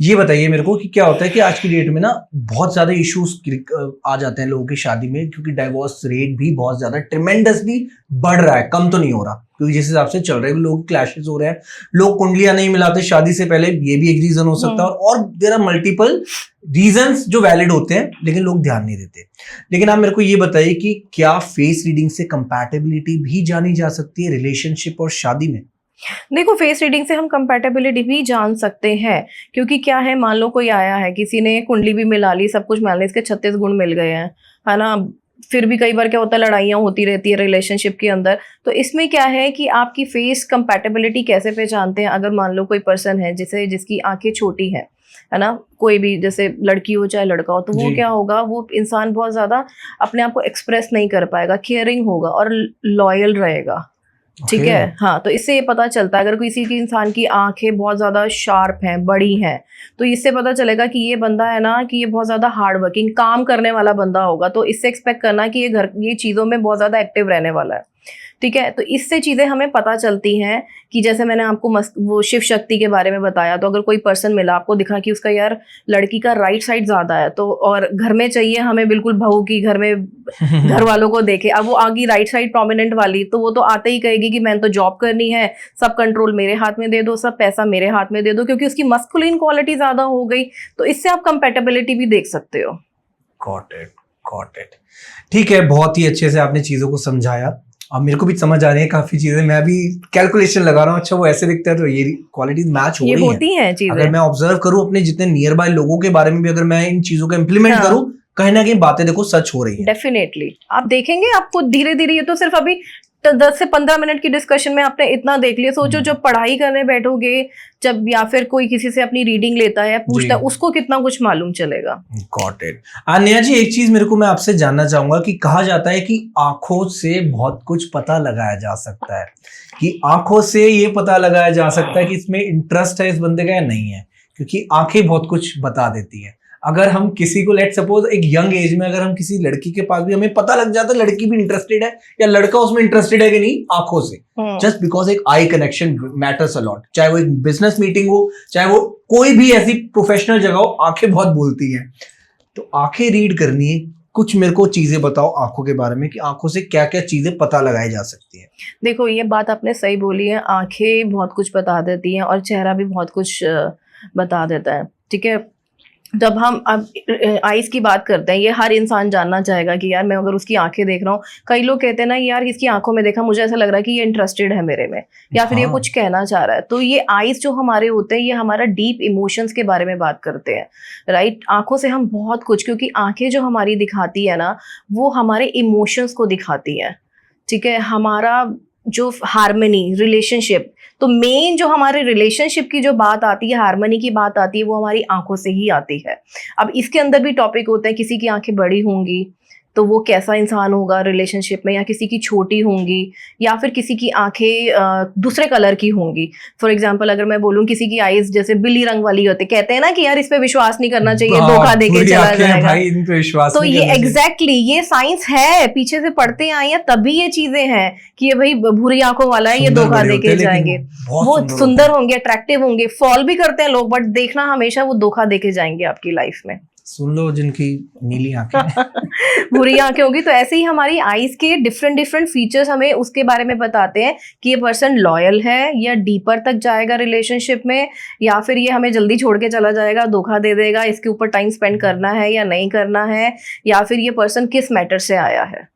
ये बताइए मेरे को कि क्या होता है कि आज की डेट में ना बहुत ज्यादा इश्यूज आ जाते हैं लोगों की शादी में, क्योंकि डाइवोर्स रेट भी बहुत ज्यादा ट्रिमेंडसली बढ़ रहा है, कम तो नहीं हो रहा, क्योंकि जिस हिसाब से चल रहे हैं लोग क्लैशेस हो रहे हैं, लोग कुंडलियां नहीं मिलाते शादी से पहले, ये भी एक रीजन हो सकता है। और देयर आर मल्टीपल रीजंस जो वैलिड होते हैं लेकिन लोग ध्यान नहीं देते। लेकिन आप मेरे को ये बताइए कि क्या फेस रीडिंग से कंपैटिबिलिटी भी जानी जा सकती है रिलेशनशिप और शादी में? देखो फेस रीडिंग से हम कंपैटिबिलिटी भी जान सकते हैं, क्योंकि क्या है, मान लो कोई आया है, किसी ने कुंडली भी मिला ली, सब कुछ मिला ली, इसके 36 गुण मिल गए हैं, है ना। फिर भी कई बार क्या होता है, लड़ाइयाँ होती रहती है रिलेशनशिप के अंदर। तो इसमें क्या है कि आपकी फेस कंपैटिबिलिटी कैसे पहचानते हैं? अगर मान लो कोई पर्सन है जिसकी आंखें छोटी है ना, कोई भी, जैसे लड़की हो चाहे लड़का हो, तो वो क्या होगा, वो इंसान बहुत ज्यादा अपने आप को एक्सप्रेस नहीं कर पाएगा, केयरिंग होगा और लॉयल रहेगा। ठीक है, हाँ। तो इससे ये पता चलता है अगर किसी की इंसान की आंखें बहुत ज्यादा शार्प हैं, बड़ी हैं, तो इससे पता चलेगा कि ये बंदा है ना कि ये बहुत ज्यादा हार्ड वर्किंग, काम करने वाला बंदा होगा। तो इससे एक्सपेक्ट करना कि ये चीजों में बहुत ज्यादा एक्टिव रहने वाला है। ठीक है, तो इससे चीजें हमें पता चलती हैं कि जैसे मैंने आपको वो शिव शक्ति के बारे में बताया, तो अगर कोई पर्सन मिला, आपको दिखा कि उसका यार लड़की का राइट साइड ज्यादा है, तो और घर में चाहिए हमें बिल्कुल बहू की घर में घर वालों को देखे, अब वो आगे राइट साइड प्रोमिनेंट वाली, तो वो तो आते ही कहेगी कि मैंने तो जॉब करनी है, सब कंट्रोल मेरे हाथ में दे दो, सब पैसा मेरे हाथ में दे दो, क्योंकि उसकी मस्कुलिन क्वालिटी ज्यादा हो गई। तो इससे आप कंपैटिबिलिटी भी देख सकते हो। Got it, got it. ठीक है, बहुत ही अच्छे से आपने चीजों को समझाया। अब मेरे को भी समझ आ रही है काफी चीजें, मैं भी कैलकुलेशन लगा रहा हूँ, अच्छा वो ऐसे दिखता है तो ये क्वालिटीज मैच हो ये रही होती हैं चीजें। अगर मैं ऑब्जर्व करूँ अपने जितने नियर बाय लोगों के बारे में भी, अगर मैं इन चीजों को इम्प्लीमेंट हाँ। करूँ, कहीं ना कहीं बातें देखो सच हो रही है। डेफिनेटली आप देखेंगे, आपको धीरे धीरे, ये तो सिर्फ अभी 10 से 15 मिनट की डिस्कशन में आपने इतना देख लिया। सोचो जब पढ़ाई करने बैठोगे, जब या फिर कोई किसी से अपनी रीडिंग लेता है, पूछता है, उसको कितना कुछ मालूम चलेगा। Got it. नेहा जी, एक चीज मेरे को मैं आपसे जानना चाहूंगा कि कहा जाता है कि आंखों से बहुत कुछ पता लगाया जा सकता है, कि आंखों से ये पता लगाया जा सकता है कि इसमें इंटरेस्ट है इस बंदे का या नहीं है, क्योंकि आंखें बहुत कुछ बता देती है। अगर हम किसी को, लेट सपोज एक यंग एज में अगर हम किसी लड़की के पास भी, हमें पता लग जाता है लड़की भी इंटरेस्टेड है या लड़का उसमें इंटरेस्टेड है कि नहीं, आंखों से, जस्ट बिकॉज एक आई कनेक्शन मैटर्स अ लॉट। चाहे वो एक बिजनेस मीटिंग हो, चाहे वो कोई भी ऐसी प्रोफेशनल जगह हो, आंखें बहुत बोलती हैं। तो आंखें रीड करनी है, कुछ मेरे को चीजें बताओ आंखों के बारे में कि आंखों से क्या क्या चीजें पता लगाई जा सकती है। देखो ये बात आपने सही बोली है, आंखें बहुत कुछ बता देती हैं और चेहरा भी बहुत कुछ बता देता है। ठीक है, जब हम अब आईज की बात करते हैं, ये हर इंसान जानना चाहेगा कि यार मैं अगर उसकी आंखें देख रहा हूँ, कई लोग कहते हैं ना यार इसकी आंखों में देखा मुझे ऐसा लग रहा है कि ये इंटरेस्टेड है मेरे में, या फिर ये कुछ कहना चाह रहा है। तो ये आईज जो हमारे होते हैं, ये हमारा डीप इमोशंस के बारे में बात करते हैं, राइट। आंखों से हम बहुत कुछ, क्योंकि आंखें जो हमारी दिखाती है ना, वो हमारे इमोशंस को दिखाती है। ठीक है, हमारा जो हार्मनी, रिलेशनशिप, तो मेन जो हमारे रिलेशनशिप की जो बात आती है, हार्मनी की बात आती है, वो हमारी आंखों से ही आती है। अब इसके अंदर भी टॉपिक होते हैं, किसी की आंखें बड़ी होंगी तो वो कैसा इंसान होगा रिलेशनशिप में, या किसी की छोटी होंगी, या फिर किसी की आंखें दूसरे कलर की होंगी। फॉर एग्जांपल अगर मैं बोलूँ किसी की आईज जैसे बिल्ली रंग वाली होती, कहते हैं ना कि यार इस पे विश्वास नहीं करना चाहिए, धोखा देके चला जाएगा। भाई इन पे विश्वास तो ये एग्जैक्टली ये साइंस है, पीछे से पढ़ते आए हैं तभी ये चीजें हैं कि ये भाई भूरी आंखों वाला है, ये धोखा देके जाएंगे। वो सुंदर होंगे, अट्रैक्टिव होंगे, फॉल भी करते हैं लोग, बट देखना हमेशा वो धोखा देके जाएंगे आपकी लाइफ में। सुन लो जिनकी नीली आंखें बुरी आंखें होगी। तो ऐसे ही हमारी आईज के डिफरेंट डिफरेंट फीचर्स हमें उसके बारे में बताते हैं कि ये पर्सन लॉयल है या डीपर तक जाएगा रिलेशनशिप में, या फिर ये हमें जल्दी छोड़ के चला जाएगा, धोखा दे देगा, इसके ऊपर टाइम स्पेंड करना है या नहीं करना है, या फिर ये पर्सन किस मैटर से आया है।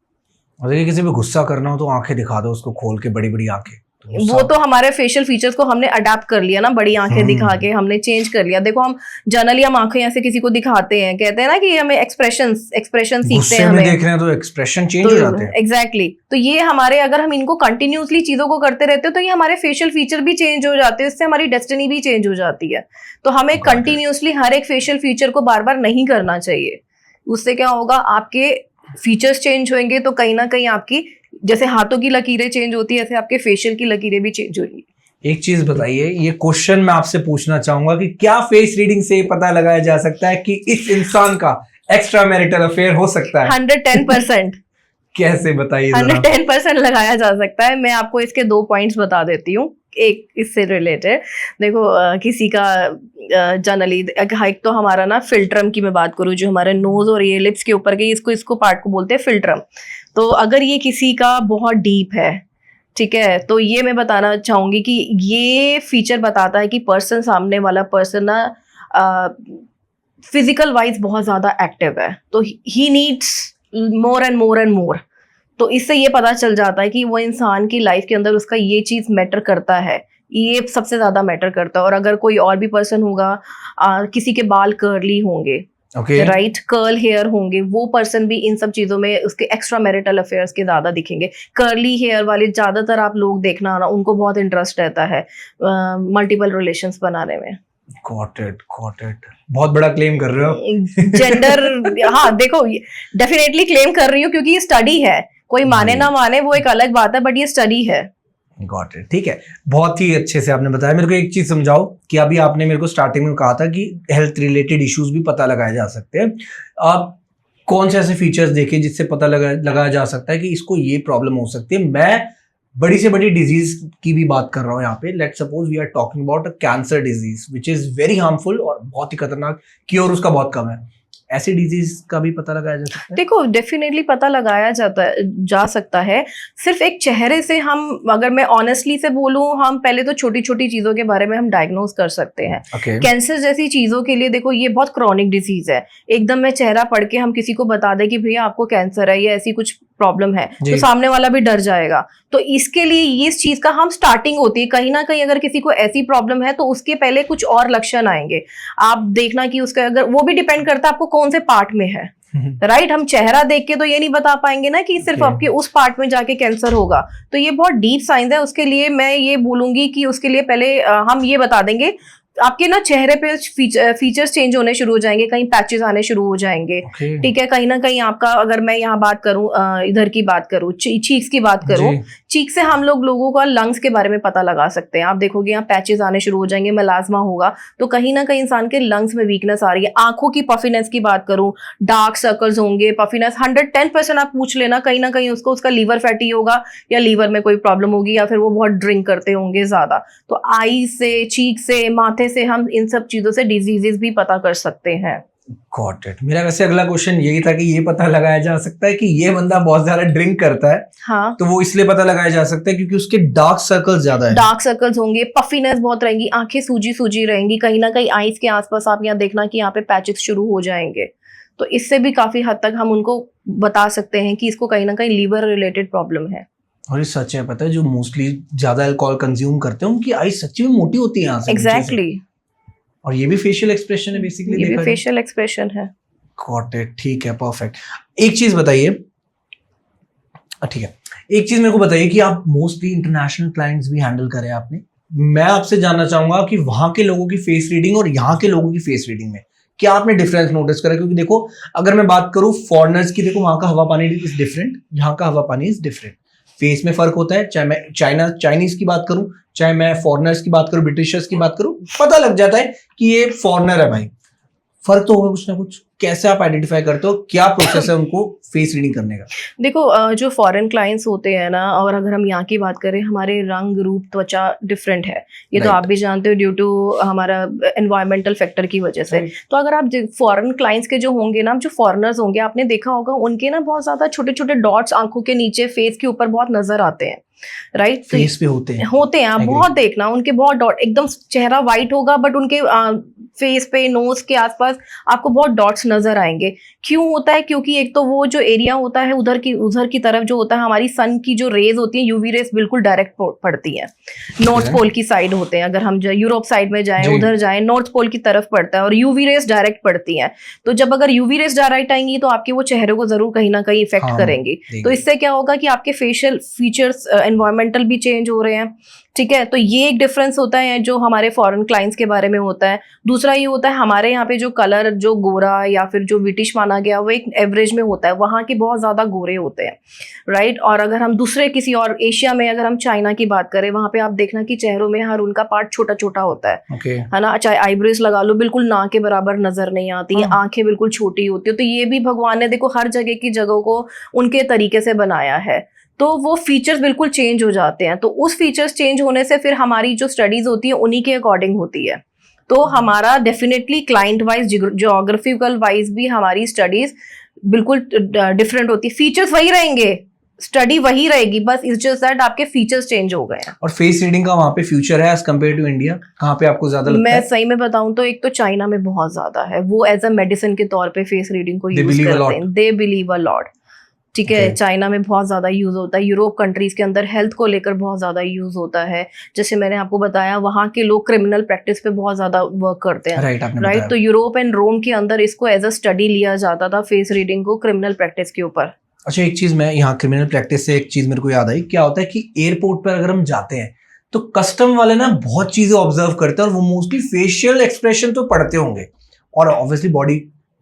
अगर किसी पे गुस्सा करना हो तो आंखें दिखा दो उसको खोल के, बड़ी बड़ी आंखें। वो तो हमारे फेशियल फीचर्स को हमने अडेप्ट कर लिया ना, बड़ी आंखें दिखा के हमने चेंज कर लिया। देखो हम जनरली हम आंखें ऐसे किसी को दिखाते हैं, कहते हैं ना कि हमें एक्सप्रेशन सीखते हैं, हमें देख रहे हैं तो एक्सप्रेशन चेंज हो जाते हैं। एग्जैक्टली। तो ये हमारे, अगर हम इनको कंटिन्यूसली चीजों को करते रहते हो तो ये हमारे फेशियल फीचर भी चेंज हो जाते हैं, इससे हमारी डेस्टिनी भी चेंज हो जाती है। तो हमें कंटिन्यूसली हर एक फेशियल फीचर को बार बार नहीं करना चाहिए। उससे क्या होगा, आपके फीचर्स चेंज होंगे तो कहीं ना कहीं आपकी, जैसे हाथों की लकीरें चेंज होती है, ऐसे आपके फेशियल की लकीरें भी चेंज होंगी। एक चीज बताइए, ये क्वेश्चन मैं आपसे पूछना चाहूंगा कि क्या फेस रीडिंग से पता लगाया जा सकता है कि इस इंसान का एक्स्ट्रा मैरिटल अफेयर हो सकता है? 110%। कैसे बताइए? 110% लगाया जा सकता है। मैं आपको इसके 2 पॉइंट्स बता देती हूँ एक इससे रिलेटेड। देखो किसी का जनरली एक तो हमारा ना फिल्ट्रम की मैं बात करूँ, जो हमारे नोज और ये लिप्स के ऊपर के इसको पार्ट को बोलते हैं फिल्ट्रम। तो अगर ये किसी का बहुत डीप है, ठीक है, तो ये मैं बताना चाहूंगी कि ये फीचर बताता है कि पर्सन, सामने वाला पर्सन ना फिजिकल वाइज बहुत ज्यादा एक्टिव है, तो he needs more and more and more. तो इससे ये पता चल जाता है कि वो इंसान की लाइफ के अंदर उसका ये चीज मैटर करता है, ये सबसे ज्यादा मैटर करता है। और अगर कोई और भी पर्सन होगा, किसी के बाल कर्ली होंगे, राइट, कर्ल हेयर होंगे, वो पर्सन भी इन सब चीजों में उसके एक्स्ट्रा मैरिटल अफेयर्स के ज्यादा दिखेंगे। कर्ली हेयर वाले ज्यादातर आप लोग देखना ना, उनको बहुत इंटरेस्ट रहता है मल्टीपल रिलेशंस बनाने में। Got it. बहुत बड़ा क्लेम कर रहे हो। जेंडर हाँ देखो, डेफिनेटली क्लेम कर रही हूँ क्योंकि ये स्टडी है, कोई माने ना माने वो एक अलग बात है, बट ये स्टडी है। गॉट इट, ठीक है, बहुत ही अच्छे से आपने बताया। मेरे को एक चीज समझाओ कि अभी आपने मेरे को स्टार्टिंग में कहा था कि हेल्थ रिलेटेड इश्यूज भी पता लगाए जा सकते हैं। आप कौन से ऐसे फीचर्स देखे जिससे पता लगाया जा सकता है कि इसको ये प्रॉब्लम हो सकती है? मैं बड़ी से बड़ी डिजीज की भी बात कर रहा हूँ यहाँ पे। Let suppose we are talking about a cancer disease which is very harmful और बहुत ही खतरनाक, क्योर उसका बहुत कम है। ऐसी डिजीज का भी पता लगाया जा सकता है? देखो डेफिनेटली पता लगाया जा सकता है। सिर्फ एक चेहरे से हम, अगर मैं ऑनेस्टली से बोलूं, हम पहले तो छोटी छोटी चीजों के बारे में हम डायग्नोज कर सकते हैं। कैंसर जैसी चीजों के लिए देखो ये बहुत क्रॉनिक डिजीज है, एकदम मैं चेहरा पढ़ के हम किसी को बता दें कि भैया आपको कैंसर है या ऐसी कुछ प्रॉब्लम है जी। तो सामने वाला भी डर जाएगा। तो इसके लिए ये इस चीज का हम स्टार्टिंग होती है, कहीं ना कहीं अगर किसी को ऐसी प्रॉब्लम है तो उसके पहले कुछ और लक्षण आएंगे। आप देखना कि उसका अगर वो भी डिपेंड करता है आपको कौन से पार्ट में है, राइट। हम चेहरा देख के तो ये नहीं बता पाएंगे ना कि सिर्फ आपके उस पार्ट में जाके कैंसर होगा। तो ये बहुत डीप साइंस है। उसके लिए मैं ये बोलूंगी कि उसके लिए पहले हम ये बता देंगे आपके ना चेहरे पे फीचर्स चेंज होने शुरू हो जाएंगे, कहीं पैचेस आने शुरू हो जाएंगे, ठीक है। कहीं ना कहीं आपका, अगर मैं यहाँ बात करूं, इधर की बात करूं, चीक्स की बात करूं, चीक से हम लोगों का लंग्स के बारे में पता लगा सकते हैं। आप देखोगे यहाँ पैचेस आने शुरू हो जाएंगे, मेलाज्मा होगा, तो कहीं ना कहीं इंसान के लंग्स में वीकनेस आ रही है। आंखों की पफिनेस की बात करूं, डार्क सर्कल्स होंगे, पफिनेस 110% आप पूछ लेना, कहीं ना कहीं उसका लीवर फैटी होगा या लीवर में कोई प्रॉब्लम होगी या फिर वो बहुत ड्रिंक करते होंगे ज्यादा। तो आई से, चीक से, माथे से हम इन सब चीजों से डिजीजेस भी पता कर सकते हैं। Got it. मेरा वैसे अगला क्वेश्चन यही था कि ये पता लगाया जा सकता है कि ये बंदा बहुत ज्यादा ड्रिंक करता है, हाँ, तो वो इसलिए पता लगाया जा सकता है क्योंकि उसके डार्क सर्कल्स ज्यादा है। डार्क सर्कल्स होंगे, पफिनेस बहुत रहेंगी, आंखें सूजी सूजी रहेंगी, कहीं ना कहीं आईज के आसपास आप यहाँ देखना कि यहाँ पे पैचेस शुरू हो जाएंगे। तो इससे भी काफी हद तक हम उनको बता सकते हैं कि इसको कहीं ना कहीं लीवर रिलेटेड प्रॉब्लम है। और ये सच है, पता है, जो मोस्टली ज्यादा अल्कोहल कंज्यूम करते हैं उनकी आई सच्ची में मोटी होती है यहाँ से। एग्जैक्टली। और ये भी फेशियल एक्सप्रेशन है बेसिकली, ये भी फेशियल एक्सप्रेशन है। गॉट इट, ठीक है, परफेक्ट। एक चीज बताइए, ठीक है, एक चीज मेरे को बताइए कि आप मोस्टली इंटरनेशनल क्लाइंट्स भी हैंडल करें आपने। मैं आपसे जानना चाहूंगा कि वहां के लोगों की फेस रीडिंग और यहाँ के लोगों की फेस रीडिंग में क्या आपने डिफरेंस नोटिस करा? क्योंकि देखो, अगर मैं बात करूं फॉरेनर्स की, देखो वहां का हवा पानी इज डिफरेंट, यहाँ का हवा पानी इज डिफरेंट, फेस में फर्क होता है। चाहे मैं चाइनीज की बात करूं, चाहे मैं फॉरेनर्स की बात करूं, ब्रिटिशर्स की बात करूं, पता लग जाता है कि ये फॉरेनर है भाई। फर्क तो होगा कुछ ना कुछ। कैसे आप आइडेंटिफाई करते हो, क्या प्रोसेस है उनको फेस रीडिंग करने का? देखो, जो फॉरेन क्लाइंट्स होते हैं ना, और अगर हम यहाँ की बात करें, हमारे रंग रूप त्वचा डिफरेंट है, ये तो आप भी जानते हो, ड्यू टू हमारा एनवायरमेंटल फैक्टर की वजह से। तो अगर आप फॉरेन क्लाइंट्स के जो होंगे ना, जो फॉरेनर्स होंगे, आपने देखा होगा उनके ना बहुत ज्यादा छोटे छोटे डॉट्स आंखों के नीचे, फेस के ऊपर बहुत नजर आते हैं, राइट। फेस पे होते हैं आप बहुत देखना, उनके बहुत डॉट, एकदम चेहरा वाइट होगा बट उनके फेस पे, नोज के आसपास आपको बहुत डॉट्स नजर आएंगे। क्यों होता है? क्योंकि एक तो वो जो एरिया होता है उधर की तरफ जो होता है, हमारी सन की जो रेज होती है, यूवी रेज बिल्कुल डायरेक्ट पड़ती है। नॉर्थ पोल की साइड होते हैं, अगर हम यूरोप साइड में जाएं, उधर जाएं, नॉर्थ पोल की तरफ पड़ता है और यूवी रेज डायरेक्ट पड़ती है। तो जब अगर यूवी रेज डायरेक्ट आएंगी तो आपके वो चेहरे को जरूर कहीं ना कहीं इफेक्ट करेंगी। तो इससे क्या होगा कि आपके फेशियल फीचर्स, एनवायरमेंटल भी चेंज हो रहे हैं, ठीक है। तो ये एक डिफरेंस होता है जो हमारे फॉरेन क्लाइंट्स के बारे में होता है। दूसरा ये होता है, हमारे यहाँ पे जो कलर, जो गोरा या फिर जो ब्रिटिश माना गया, वो एक एवरेज में होता है, वहाँ के बहुत ज्यादा गोरे होते हैं, राइट। और अगर हम दूसरे किसी और एशिया में, अगर हम चाइना की बात करें, वहाँ पे आप देखना कि चेहरों में हर उनका पार्ट छोटा छोटा होता है, है ना। चाहे आईब्रोज लगा लो, बिल्कुल ना के बराबर नजर नहीं आती है, आंखें बिल्कुल छोटी होती है। तो ये भी भगवान ने देखो हर जगह की जगह को उनके तरीके से बनाया है, तो वो फीचर्स बिल्कुल चेंज हो जाते हैं। तो उस फीचर्स चेंज होने से फिर हमारी जो स्टडीज होती है उन्हीं के अकॉर्डिंग होती है। तो हमारा definitely client wise, geographical wise भी हमारी स्टडीज बिल्कुल डिफरेंट होती है। फीचर्स वही रहेंगे, स्टडी वही रहेगी, बस इट्स जस्ट दैट आपके फीचर्स चेंज हो गए हैं। और फेस रीडिंग का वहाँ पे फ्यूचर है एज कम्पेयर टू इंडिया, कहाँ पे आपको ज्यादा लगता है? मैं सही में बताऊं तो एक तो चाइना में बहुत ज्यादा है, वो एज अ मेडिसिन के तौर पे फेस रीडिंग को यूज करते हैं। दे बिलीव अ लॉट, ठीक है। चाइना में बहुत ज्यादा यूज होता है, यूरोप कंट्रीज के अंदर हेल्थ को लेकर बहुत ज्यादा यूज होता है। जैसे मैंने आपको बताया, वहाँ के लोग क्रिमिनल प्रैक्टिस पे बहुत ज्यादा वर्क करते हैं, राइट। तो यूरोप एंड रोम के अंदर इसको एज अ स्टडी लिया जाता था, फेस रीडिंग को, क्रिमिनल प्रैक्टिस के ऊपर। अच्छा, एक चीज मैं यहाँ क्रिमिनल प्रैक्टिस से एक चीज मेरे को याद आई। क्या होता है कि एयरपोर्ट पर अगर हम जाते हैं तो कस्टम वाले ना बहुत चीजें ऑब्जर्व करते हैं और वो मोस्टली फेशियल एक्सप्रेशन तो पढ़ते होंगे और ऑब्वियसली बॉडी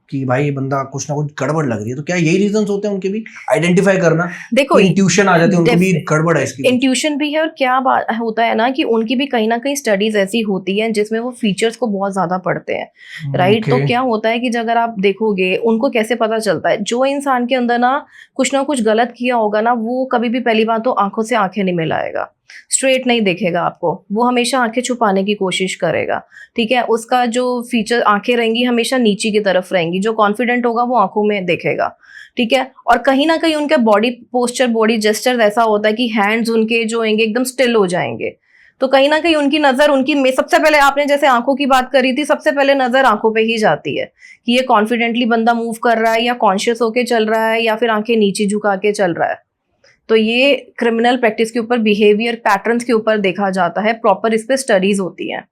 कि भाई ये बंदा कुछ ना कुछ गड़बड़ लग रही है। तो क्या यही रीजंस होते हैं उनके भी, आइडेंटिफाई करना? देखो, इंट्यूशन आ जाती है उनको भी, गड़बड़ है इसकी। इंट्यूशन भी है, और क्या बात होता है ना कि उनकी भी कहीं ना कहीं स्टडीज ऐसी होती है जिसमें वो फीचर्स को बहुत ज्यादा पढ़ते हैं, राइट। तो क्या होता है कि अगर आप देखोगे उनको कैसे पता चलता है, जो इंसान के अंदर ना कुछ गलत किया होगा ना, वो कभी भी पहली बात तो आंखों से आंखें नहीं मिलाएगा, स्ट्रेट नहीं देखेगा आपको, वो हमेशा आंखें छुपाने की कोशिश करेगा, ठीक है। उसका जो फीचर, आंखें रहेंगी हमेशा नीचे की तरफ रहेंगी, जो कॉन्फिडेंट होगा वो आंखों में देखेगा, ठीक है। और कहीं ना कहीं उनका बॉडी पोस्चर, बॉडी जेस्चर ऐसा होता है कि हैंड्स उनके जो होंगे एकदम स्टिल हो जाएंगे, तो कहीं ना कहीं उनकी नजर सबसे पहले आपने जैसे आंखों की बात करी थी, सबसे पहले नजर आंखों पे ही जाती है कि ये कॉन्फिडेंटली बंदा मूव कर रहा है या कॉन्शियस होके चल रहा है या फिर आंखें नीचे झुका के चल रहा है। तो ये क्रिमिनल प्रैक्टिस के ऊपर, बिहेवियर पैटर्न्स के ऊपर देखा जाता है, प्रॉपर इस पे स्टडीज होती हैं।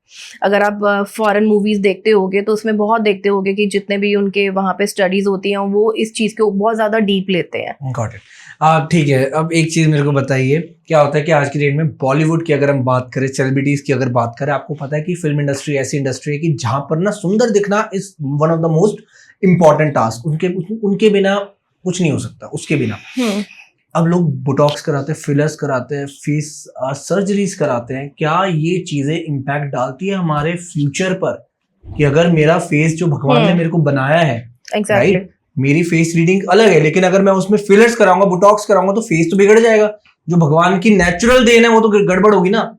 अगर आप फॉरेन मूवीज देखते होगे तो उसमें बहुत देखते होगे कि जितने भी उनके वहाँ पे स्टडीज होती हैं वो इस चीज को बहुत ज्यादा डीप लेते हैं। Got it. ठीक है, अब एक चीज मेरे को बताइए, क्या होता है कि आज की डेट में बॉलीवुड की अगर हम बात करें, सेलिब्रिटीज की अगर बात करें, आपको पता है कि फिल्म इंडस्ट्री ऐसी इंडस्ट्री है कि जहां पर ना सुंदर दिखना is one of the most important task. उनके बिना कुछ नहीं हो सकता, उसके बिना। अब लोग बोटॉक्स कराते हैं, फिलर्स कराते हैं, फेस सर्जरीज कराते हैं। क्या ये चीजें इम्पैक्ट डालती है हमारे फ्यूचर पर कि अगर मेरा फेस जो भगवान ने मेरे को बनाया है, राइट, मेरी फेस रीडिंग अलग है, लेकिन अगर मैं उसमें फिलर्स कराऊंगा, बोटॉक्स कराऊंगा तो फेस तो बिगड़ जाएगा। जो भगवान की नेचुरल देन है वो तो गड़बड़ होगी ना।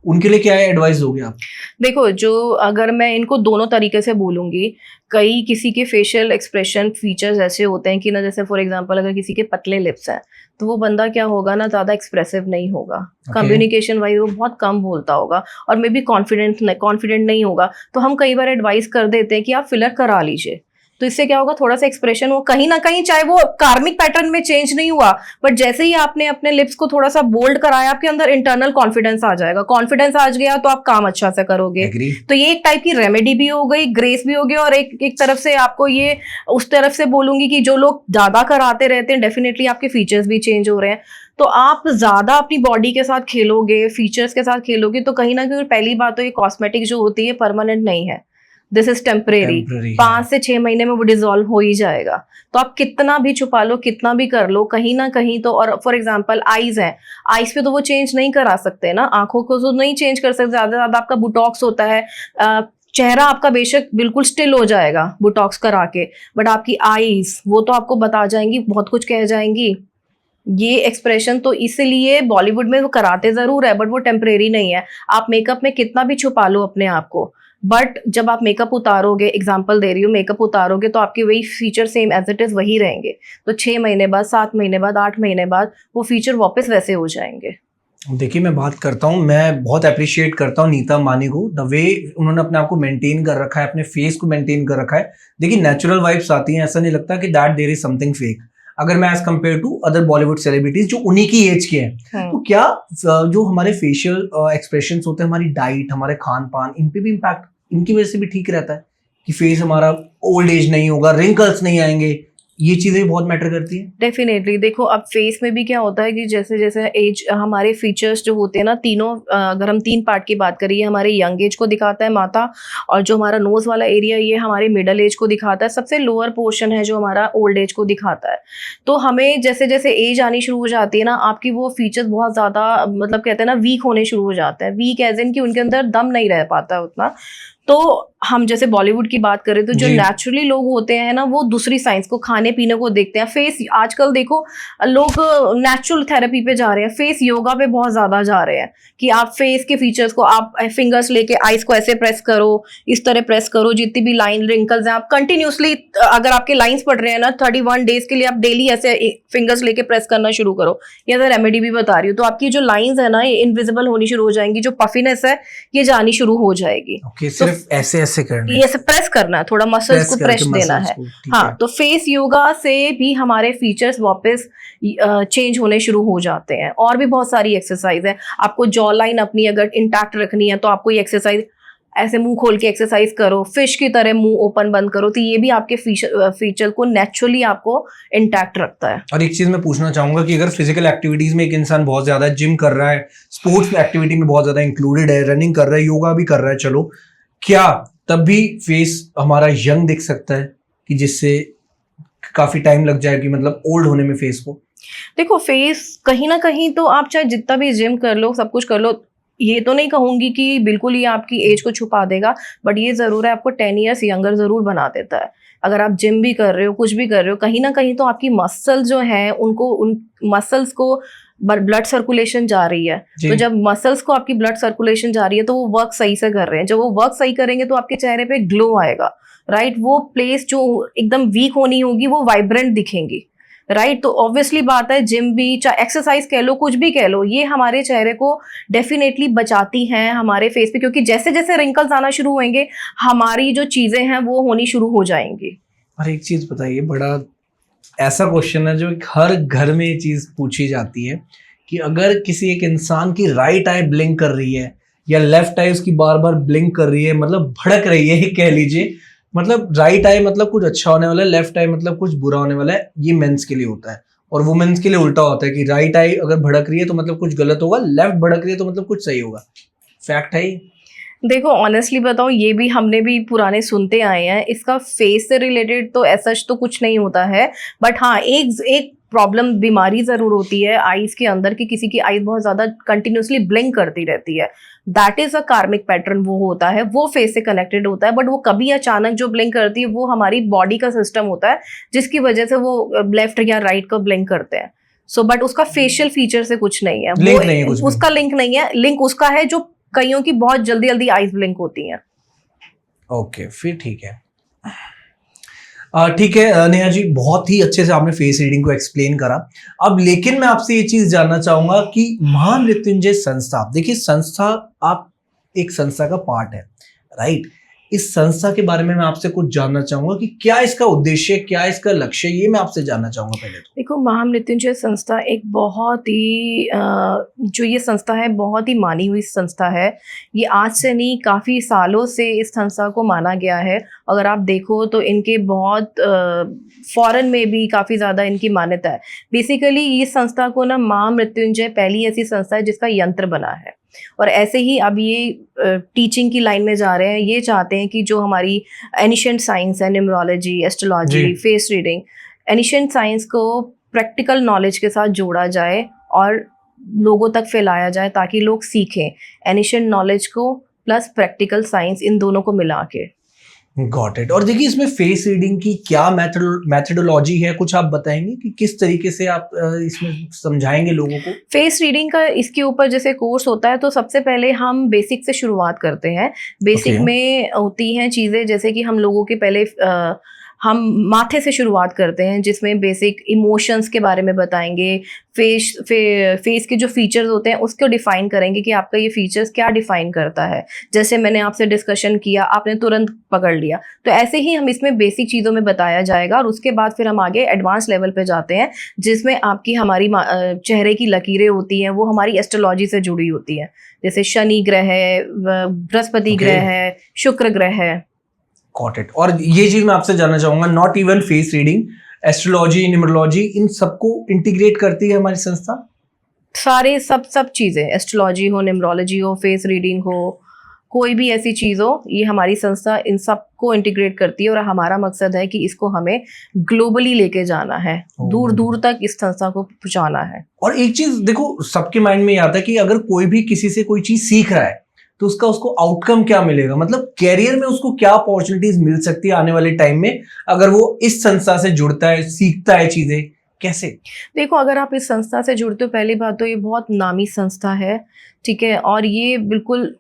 उनके लिए क्या एडवाइस दोगे आप? देखो, जो अगर मैं इनको दोनों तरीके से बोलूंगी, कई किसी के फेशियल एक्सप्रेशन फीचर्स ऐसे होते हैं कि ना, जैसे फॉर एग्जांपल अगर किसी के पतले लिप्स हैं तो वो बंदा क्या होगा ना, ज्यादा एक्सप्रेसिव नहीं होगा, कम्युनिकेशन वाइज वो बहुत कम बोलता होगा और मे बी कॉन्फिडेंट नहीं होगा। तो हम कई बार एडवाइस कर देते हैं कि आप फिलर करा लीजिए। तो इससे क्या होगा, थोड़ा सा एक्सप्रेशन वो कहीं ना कहीं, चाहे वो कार्मिक पैटर्न में चेंज नहीं हुआ, बट जैसे ही आपने अपने लिप्स को थोड़ा सा बोल्ड कराया, आपके अंदर इंटरनल कॉन्फिडेंस आ जाएगा। कॉन्फिडेंस आ गया तो आप काम अच्छा से करोगे। तो ये एक टाइप की रेमेडी भी हो गई, ग्रेस भी हो गई, और एक तरफ से आपको ये उस तरफ से बोलूंगी कि जो लोग ज्यादा कराते रहते हैं, डेफिनेटली आपके फीचर्स भी चेंज हो रहे हैं। तो आप ज्यादा अपनी बॉडी के साथ खेलोगे, फीचर्स के साथ खेलोगे, तो कहीं ना कहीं पहली बात तो ये कॉस्मेटिक जो होती है परमानेंट नहीं है, दिस इज टेम्परेरी। 5 से 6 महीने में वो डिसॉल्व हो ही जाएगा। तो आप कितना भी छुपा लो, कितना भी कर लो, कहीं ना कहीं तो। और फॉर एग्जांपल आईज है, आईज पे तो वो चेंज नहीं करा सकते ना, आंखों को तो नहीं चेंज कर सकते। ज्यादा ज्यादा आपका बुटॉक्स होता है, चेहरा आपका बेशक बिल्कुल स्टिल हो जाएगा बुटॉक्स करा के, बट आपकी आईज वो तो आपको बता जाएंगी, बहुत कुछ कह जाएंगी। ये एक्सप्रेशन तो इसलिए बॉलीवुड में वो कराते जरूर है, बट वो टेम्परेरी नहीं है। आप मेकअप में कितना भी छुपा लो अपने आप को, बट जब आप मेकअप उतारोगे, एग्जांपल दे रही हूँ, मेकअप उतारोगे तो आपके वही feature same as it is वही रहेंगे। तो 6 महीने बाद, 7 महीने बाद, 8 महीने बाद वो फीचर वापस वैसे हो जाएंगे। देखिए, मैं बात करता हूँ, मैं बहुत अप्रिशिएट करता हूँ नीता मानी को, द वे उन्होंने अपने आप को मेंटेन कर रखा है, अपने फेस को मेंटेन कर रखा है। देखिए, नेचुरल वाइब्स आती हैं, ऐसा नहीं लगता कि that there is something fake. अगर मैं as compare to other Bollywood celebrities जो उन्हीं की एज के हैं, तो क्या जो हमारे फेशियल एक्सप्रेशन होते हैं, हमारी डाइट, हमारे खान पान, इन पे भी इम्पैक्ट, इनकी वजह से भी ठीक रहता है कि फेस हमारा ओल्ड एज नहीं होगा, रिंकल्स नहीं आएंगे? ये चीजें बहुत मैटर करती हैं। डेफिनेटली। देखो, अब फेस में भी क्या होता है कि जैसे जैसे एज, हमारे फीचर्स जो होते हैं ना, तीनों, अगर हम 3 पार्ट की बात करिए, हमारे यंग एज को दिखाता है माथा, और जो हमारा नोज वाला एरिया ये हमारे मिडल एज को दिखाता है, सबसे लोअर पोर्शन है जो हमारा ओल्ड एज को दिखाता है। तो हमें जैसे जैसे एज आनी शुरू हो जाती है ना, आपकी वो फीचर्स बहुत ज्यादा, मतलब कहते हैं ना, वीक होने शुरू हो जाते हैं। वीक एज इन कि उनके अंदर दम नहीं रह पाता उतना। तो हम जैसे बॉलीवुड की बात करें तो जो नेचुरली लोग होते हैं ना, वो दूसरी साइंस को, खाने पीने को देखते हैं। फेस, आजकल देखो लोग नेचुरल थेरेपी पे जा रहे हैं, फेस योगा पे बहुत ज्यादा जा रहे हैं कि आप फेस के फीचर्स को, आप फिंगर्स लेके आईज को ऐसे प्रेस करो, इस तरह प्रेस करो, जितनी भी लाइन रिंकल्स हैं आप कंटिन्यूसली, अगर आपके लाइंस पड़ रहे हैं ना 31 डेज के लिए, आप डेली ऐसे फिंगर्स लेके प्रेस करना शुरू करो। ये तो रेमेडी भी बता रही हूँ। तो आपकी जो लाइंस है ना, ये इनविजिबल होनी शुरू हो जाएंगी, जो पफिनेस है ये जानी शुरू हो जाएगी। ऐसे ऐसे करना है, ये ऐसे प्रेस करना है, थोड़ा मसल्स को प्रेस देना है। हाँ, तो फेस योगा से भी हमारे फीचर्स वापस चेंज होने शुरू हो जाते हैं। और भी बहुत सारी एक्सरसाइज है। आपको जॉ लाइन अपनी अगर इंटैक्ट रखनी है तो आपको ये एक्सरसाइज, ऐसे मुंह खोल के एक्सरसाइज करो, फिश की तरह मुंह ओपन बंद करो, तो ये भी आपके फीचर को नेचुरली आपको इंटैक्ट रखता है। और एक चीज मैं पूछना चाहूंगा कि अगर फिजिकल एक्टिविटीज में एक इंसान बहुत ज्यादा जिम कर रहा है, स्पोर्ट्स एक्टिविटी में बहुत ज्यादा इंक्लूडेड है, रनिंग कर रहा है, योगा भी कर रहा है, चलो, क्या तब भी फेस हमारा यंग दिख सकता है कि जिससे काफी टाइम लग जाए कि मतलब ओल्ड होने में फेस को? देखो, फेस कहीं ना कहीं तो आप चाहे जितना भी जिम कर लो, सब कुछ कर लो, ये तो नहीं कहूंगी कि बिल्कुल ये आपकी एज को छुपा देगा, बट ये जरूर है आपको 10 ईयर्स यंगर जरूर बना देता है। अगर आप जिम भी कर रहे हो, कुछ भी कर रहे हो, कहीं ना कहीं तो आपकी मसल जो है, उनको, उन मसल्स को ब्लड सर्कुलेशन जा रही है। तो जब मसल्स को आपकी ब्लड सर्कुलेशन जा रही है तो वो वर्क सही से कर रहे हैं। जब वो वर्क सही करेंगे तो आपके चेहरे पे ग्लो आएगा, राइट। वो प्लेस जो एकदम वीक होनी होगी वो वाइब्रेंट दिखेंगी। राइट। तो ऑब्वियसली बात है, जिम भी, चाहे एक्सरसाइज कह लो, कुछ भी कह लो, ये हमारे चेहरे को डेफिनेटली बचाती हैं हमारे फेस पे, क्योंकि जैसे जैसे रिंकल्स आना शुरू होंगे हमारी जो चीजें हैं वो होनी शुरू हो जाएंगी। और एक चीज बताइए, बड़ा ऐसा क्वेश्चन है जो हर घर में ये चीज पूछी जाती है कि अगर किसी एक इंसान की राइट आई ब्लिंक कर रही है या लेफ्ट आई उसकी बार बार ब्लिंक कर रही है, मतलब भड़क रही है, कह लीजिए, मतलब राइट आई मतलब कुछ अच्छा होने वाला है, लेफ्ट आई मतलब कुछ बुरा होने वाला है, ये मेंस के लिए होता है। और वुमेन्स के लिए उल्टा होता है कि राइट आई अगर भड़क रही है तो मतलब कुछ गलत होगा, लेफ्ट भड़क रही है तो मतलब कुछ सही होगा। फैक्ट है ये? देखो ऑनेस्टली बताऊं, ये भी हमने भी पुराने सुनते आए हैं, इसका फेस से रिलेटेड तो ऐसा तो कुछ नहीं होता है। बट हाँ, एक एक प्रॉब्लम, बीमारी जरूर होती है आईज के अंदर की, किसी की आईज बहुत ज्यादा कंटिन्यूसली ब्लिंक करती रहती है। दैट इज अ कार्मिक पैटर्न, वो होता है, वो फेस से कनेक्टेड होता है। बट वो कभी अचानक जो ब्लिंक करती है वो हमारी बॉडी का सिस्टम होता है जिसकी वजह से वो लेफ्ट या राइट को ब्लिंक करते हैं। सो बट उसका फेशियल फीचर से कुछ नहीं है, लिंक नहीं है कुछ भी। उसका लिंक नहीं है। लिंक उसका है जो कईयों की बहुत जल्दी जल्दी आईज ब्लिंक होती हैं। ओके, फिर ठीक है। ठीक है नेहा जी, बहुत ही अच्छे से आपने फेस रीडिंग को एक्सप्लेन करा। अब लेकिन मैं आपसे ये चीज जानना चाहूंगा कि महामृत्युंजय संस्था, देखिए संस्था, आप एक संस्था का पार्ट है, राइट? इस संस्था के बारे में मैं आपसे कुछ जानना चाहूंगा कि क्या इसका उद्देश्य, क्या इसका लक्ष्य, ये मैं आपसे जानना चाहूंगा पहले तो। देखो, महामृत्युंजय संस्था एक बहुत ही जो ये संस्था है बहुत ही मानी हुई संस्था है। ये आज से नहीं, काफ़ी सालों से इस संस्था को माना गया है। अगर आप देखो तो इनके बहुत फॉरेन में भी काफ़ी ज़्यादा इनकी मान्यता है। बेसिकली ये संस्था को ना, महामृत्युंजय पहली ऐसी संस्था है जिसका यंत्र बना है। और ऐसे ही अब ये टीचिंग की लाइन में जा रहे हैं। ये चाहते हैं कि जो हमारी एनिशिएंट साइंस है, numerology, astrology, face reading, ancient science को प्रैक्टिकल नॉलेज के साथ जोड़ा जाए और लोगों तक फैलाया जाए ताकि लोग सीखें एनिशिएंट नॉलेज को प्लस प्रैक्टिकल साइंस, इन दोनों को मिला के। Got it. और देखिए, इसमें फेस रीडिंग की क्या मेथडोलॉजी है, कुछ आप बताएंगे कि किस तरीके से आप इसमें समझाएंगे लोगों को? फेस रीडिंग का इसके ऊपर जैसे कोर्स होता है तो सबसे पहले हम बेसिक से शुरुआत करते हैं। बेसिक में होती हैं चीज़ें जैसे कि हम लोगों के पहले हम माथे से शुरुआत करते हैं, जिसमें बेसिक इमोशंस के बारे में बताएंगे। फेस के जो फीचर्स होते हैं उसको डिफाइन करेंगे कि आपका ये फीचर्स क्या डिफाइन करता है। जैसे मैंने आपसे डिस्कशन किया, आपने तुरंत पकड़ लिया, तो ऐसे ही हम इसमें बेसिक चीज़ों में बताया जाएगा। और उसके बाद फिर हम आगे एडवांस लेवल पे जाते हैं जिसमें आपकी हमारी चेहरे की लकीरें होती हैं, वो हमारी एस्ट्रोलॉजी से जुड़ी होती हैं। जैसे शनि ग्रह है, बृहस्पति ग्रह है, शुक्र ग्रह है। Got it. और ये चीज मैं आपसे जानना चाहूंगा, not even face reading, astrology, numerology, इन सबको इंटीग्रेट करती है हमारी संस्था? सारे सब चीज़ें, एस्ट्रोलॉजी हो, न्यूमरोलॉजी हो, फेस रीडिंग हो, कोई भी ऐसी चीज़ हो, ये हमारी संस्था इन सबको इंटीग्रेट करती है। और हमारा मकसद है कि इसको हमें ग्लोबली लेके जाना है, दूर दूर तक इस संस्था को पहुंचाना है। और एक चीज देखो, सबके माइंड में ये आता है कि अगर कोई भी किसी से कोई चीज सीख रहा है तो उसको आउटकम क्या मिलेगा, मतलब कैरियर में उसको क्या अपॉर्चुनिटीज मिल सकती है आने वाले टाइम में अगर वो इस संस्था से जुड़ता है, सीखता है चीजें, कैसे? देखो, अगर आप इस संस्था से जुड़ते हो, पहली बात तो ये बहुत नामी संस्था है, ठीक है। और ये बिल्कुल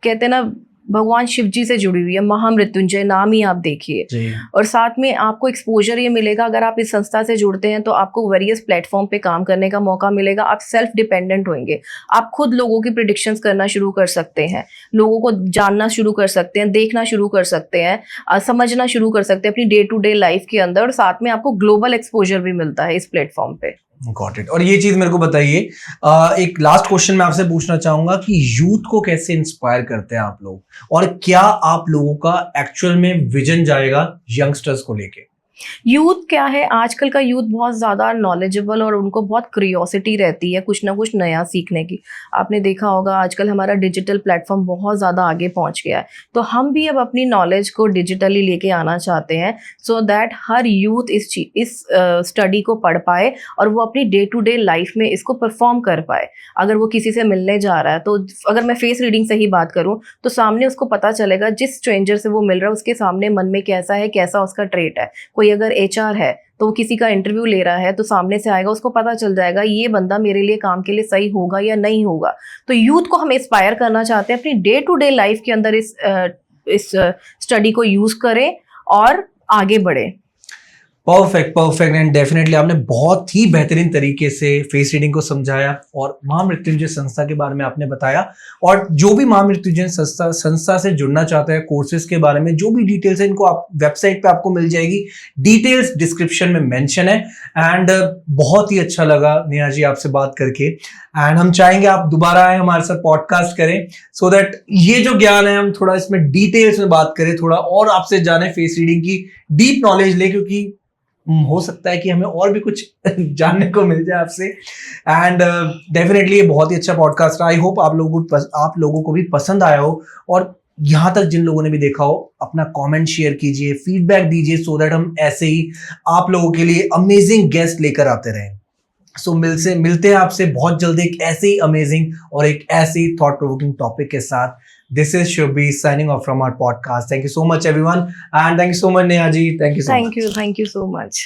कहते हैं ना, भगवान शिव जी से जुड़ी हुई है। महामृत्युंजय नाम ही आप देखिए। और साथ में आपको एक्सपोजर ये मिलेगा, अगर आप इस संस्था से जुड़ते हैं तो आपको वेरियस प्लेटफॉर्म पे काम करने का मौका मिलेगा। आप सेल्फ डिपेंडेंट होंगे, आप खुद लोगों की प्रिडिक्शंस करना शुरू कर सकते हैं, लोगों को जानना शुरू कर सकते हैं, देखना शुरू कर सकते हैं, समझना शुरू कर सकते हैं अपनी डे टू डे लाइफ के अंदर। और साथ में आपको ग्लोबल एक्सपोजर भी मिलता है इस प्लेटफॉर्म पे। Got it. और ये चीज मेरे को बताइए, एक लास्ट क्वेश्चन मैं आपसे पूछना चाहूंगा कि यूथ को कैसे इंस्पायर करते हैं आप लोग, और क्या आप लोगों का एक्चुअल में विजन जाएगा यंगस्टर्स को लेके? यूथ क्या है, आजकल का यूथ बहुत ज़्यादा नॉलेजेबल और उनको बहुत क्यूरियोसिटी रहती है कुछ ना कुछ नया सीखने की। आपने देखा होगा आजकल हमारा डिजिटल प्लेटफॉर्म बहुत ज़्यादा आगे पहुंच गया है, तो हम भी अब अपनी नॉलेज को डिजिटली लेके आना चाहते हैं, सो दैट हर यूथ इस स्टडी को पढ़ पाए और वो अपनी डे टू डे लाइफ में इसको परफॉर्म कर पाए। अगर वो किसी से मिलने जा रहा है, तो अगर मैं फेस रीडिंग से ही बात करूँ तो सामने उसको पता चलेगा, जिस स्ट्रेंजर से वो मिल रहा है उसके सामने मन में कैसा है, कैसा उसका ट्रेट है। कोई अगर एचआर है तो वो किसी का इंटरव्यू ले रहा है, तो सामने से आएगा, उसको पता चल जाएगा ये बंदा मेरे लिए काम के लिए सही होगा या नहीं होगा। तो यूथ को हम इंस्पायर करना चाहते हैं अपनी डे टू डे लाइफ के अंदर इस स्टडी को यूज करें और आगे बढ़े। परफेक्ट एंड डेफिनेटली आपने बहुत ही बेहतरीन तरीके से फेस रीडिंग को समझाया और महामृत्युंजय संस्था के बारे में आपने बताया। और जो भी महामृत्युंजय संस्था से जुड़ना चाहता है, कोर्सेज के बारे में जो भी डिटेल्स है, इनको आप वेबसाइट पे आपको मिल जाएगी, डिटेल्स डिस्क्रिप्शन में मेंशन है। एंड बहुत ही अच्छा लगा नेहा जी आपसे बात करके, एंड हम चाहेंगे आप दोबारा आए, हमारे साथ पॉडकास्ट करें, सो दैट ये जो ज्ञान है हम थोड़ा इसमें डिटेल्स में बात करें, थोड़ा और आपसे जाने, फेस रीडिंग की डीप नॉलेज ले, क्योंकि हो सकता है कि हमें और भी कुछ जानने को मिल जाए आपसे। एंड डेफिनेटली ये बहुत ही अच्छा पॉडकास्ट रहा। आई होप आप लोगों को भी पसंद आया हो, और यहाँ तक जिन लोगों ने भी देखा हो अपना कमेंट शेयर कीजिए, फीडबैक दीजिए, सो दैट हम ऐसे ही आप लोगों के लिए अमेजिंग गेस्ट लेकर आते रहें। सो मिलते हैं आपसे बहुत जल्दी एक ऐसे ही अमेजिंग और एक ऐसे ही थॉट प्रोवोकिंग टॉपिक के साथ। This is Shubhi signing off from our podcast. Thank you so much, everyone. And thank you so much, Neha ji. Thank you so much. Thank you so much.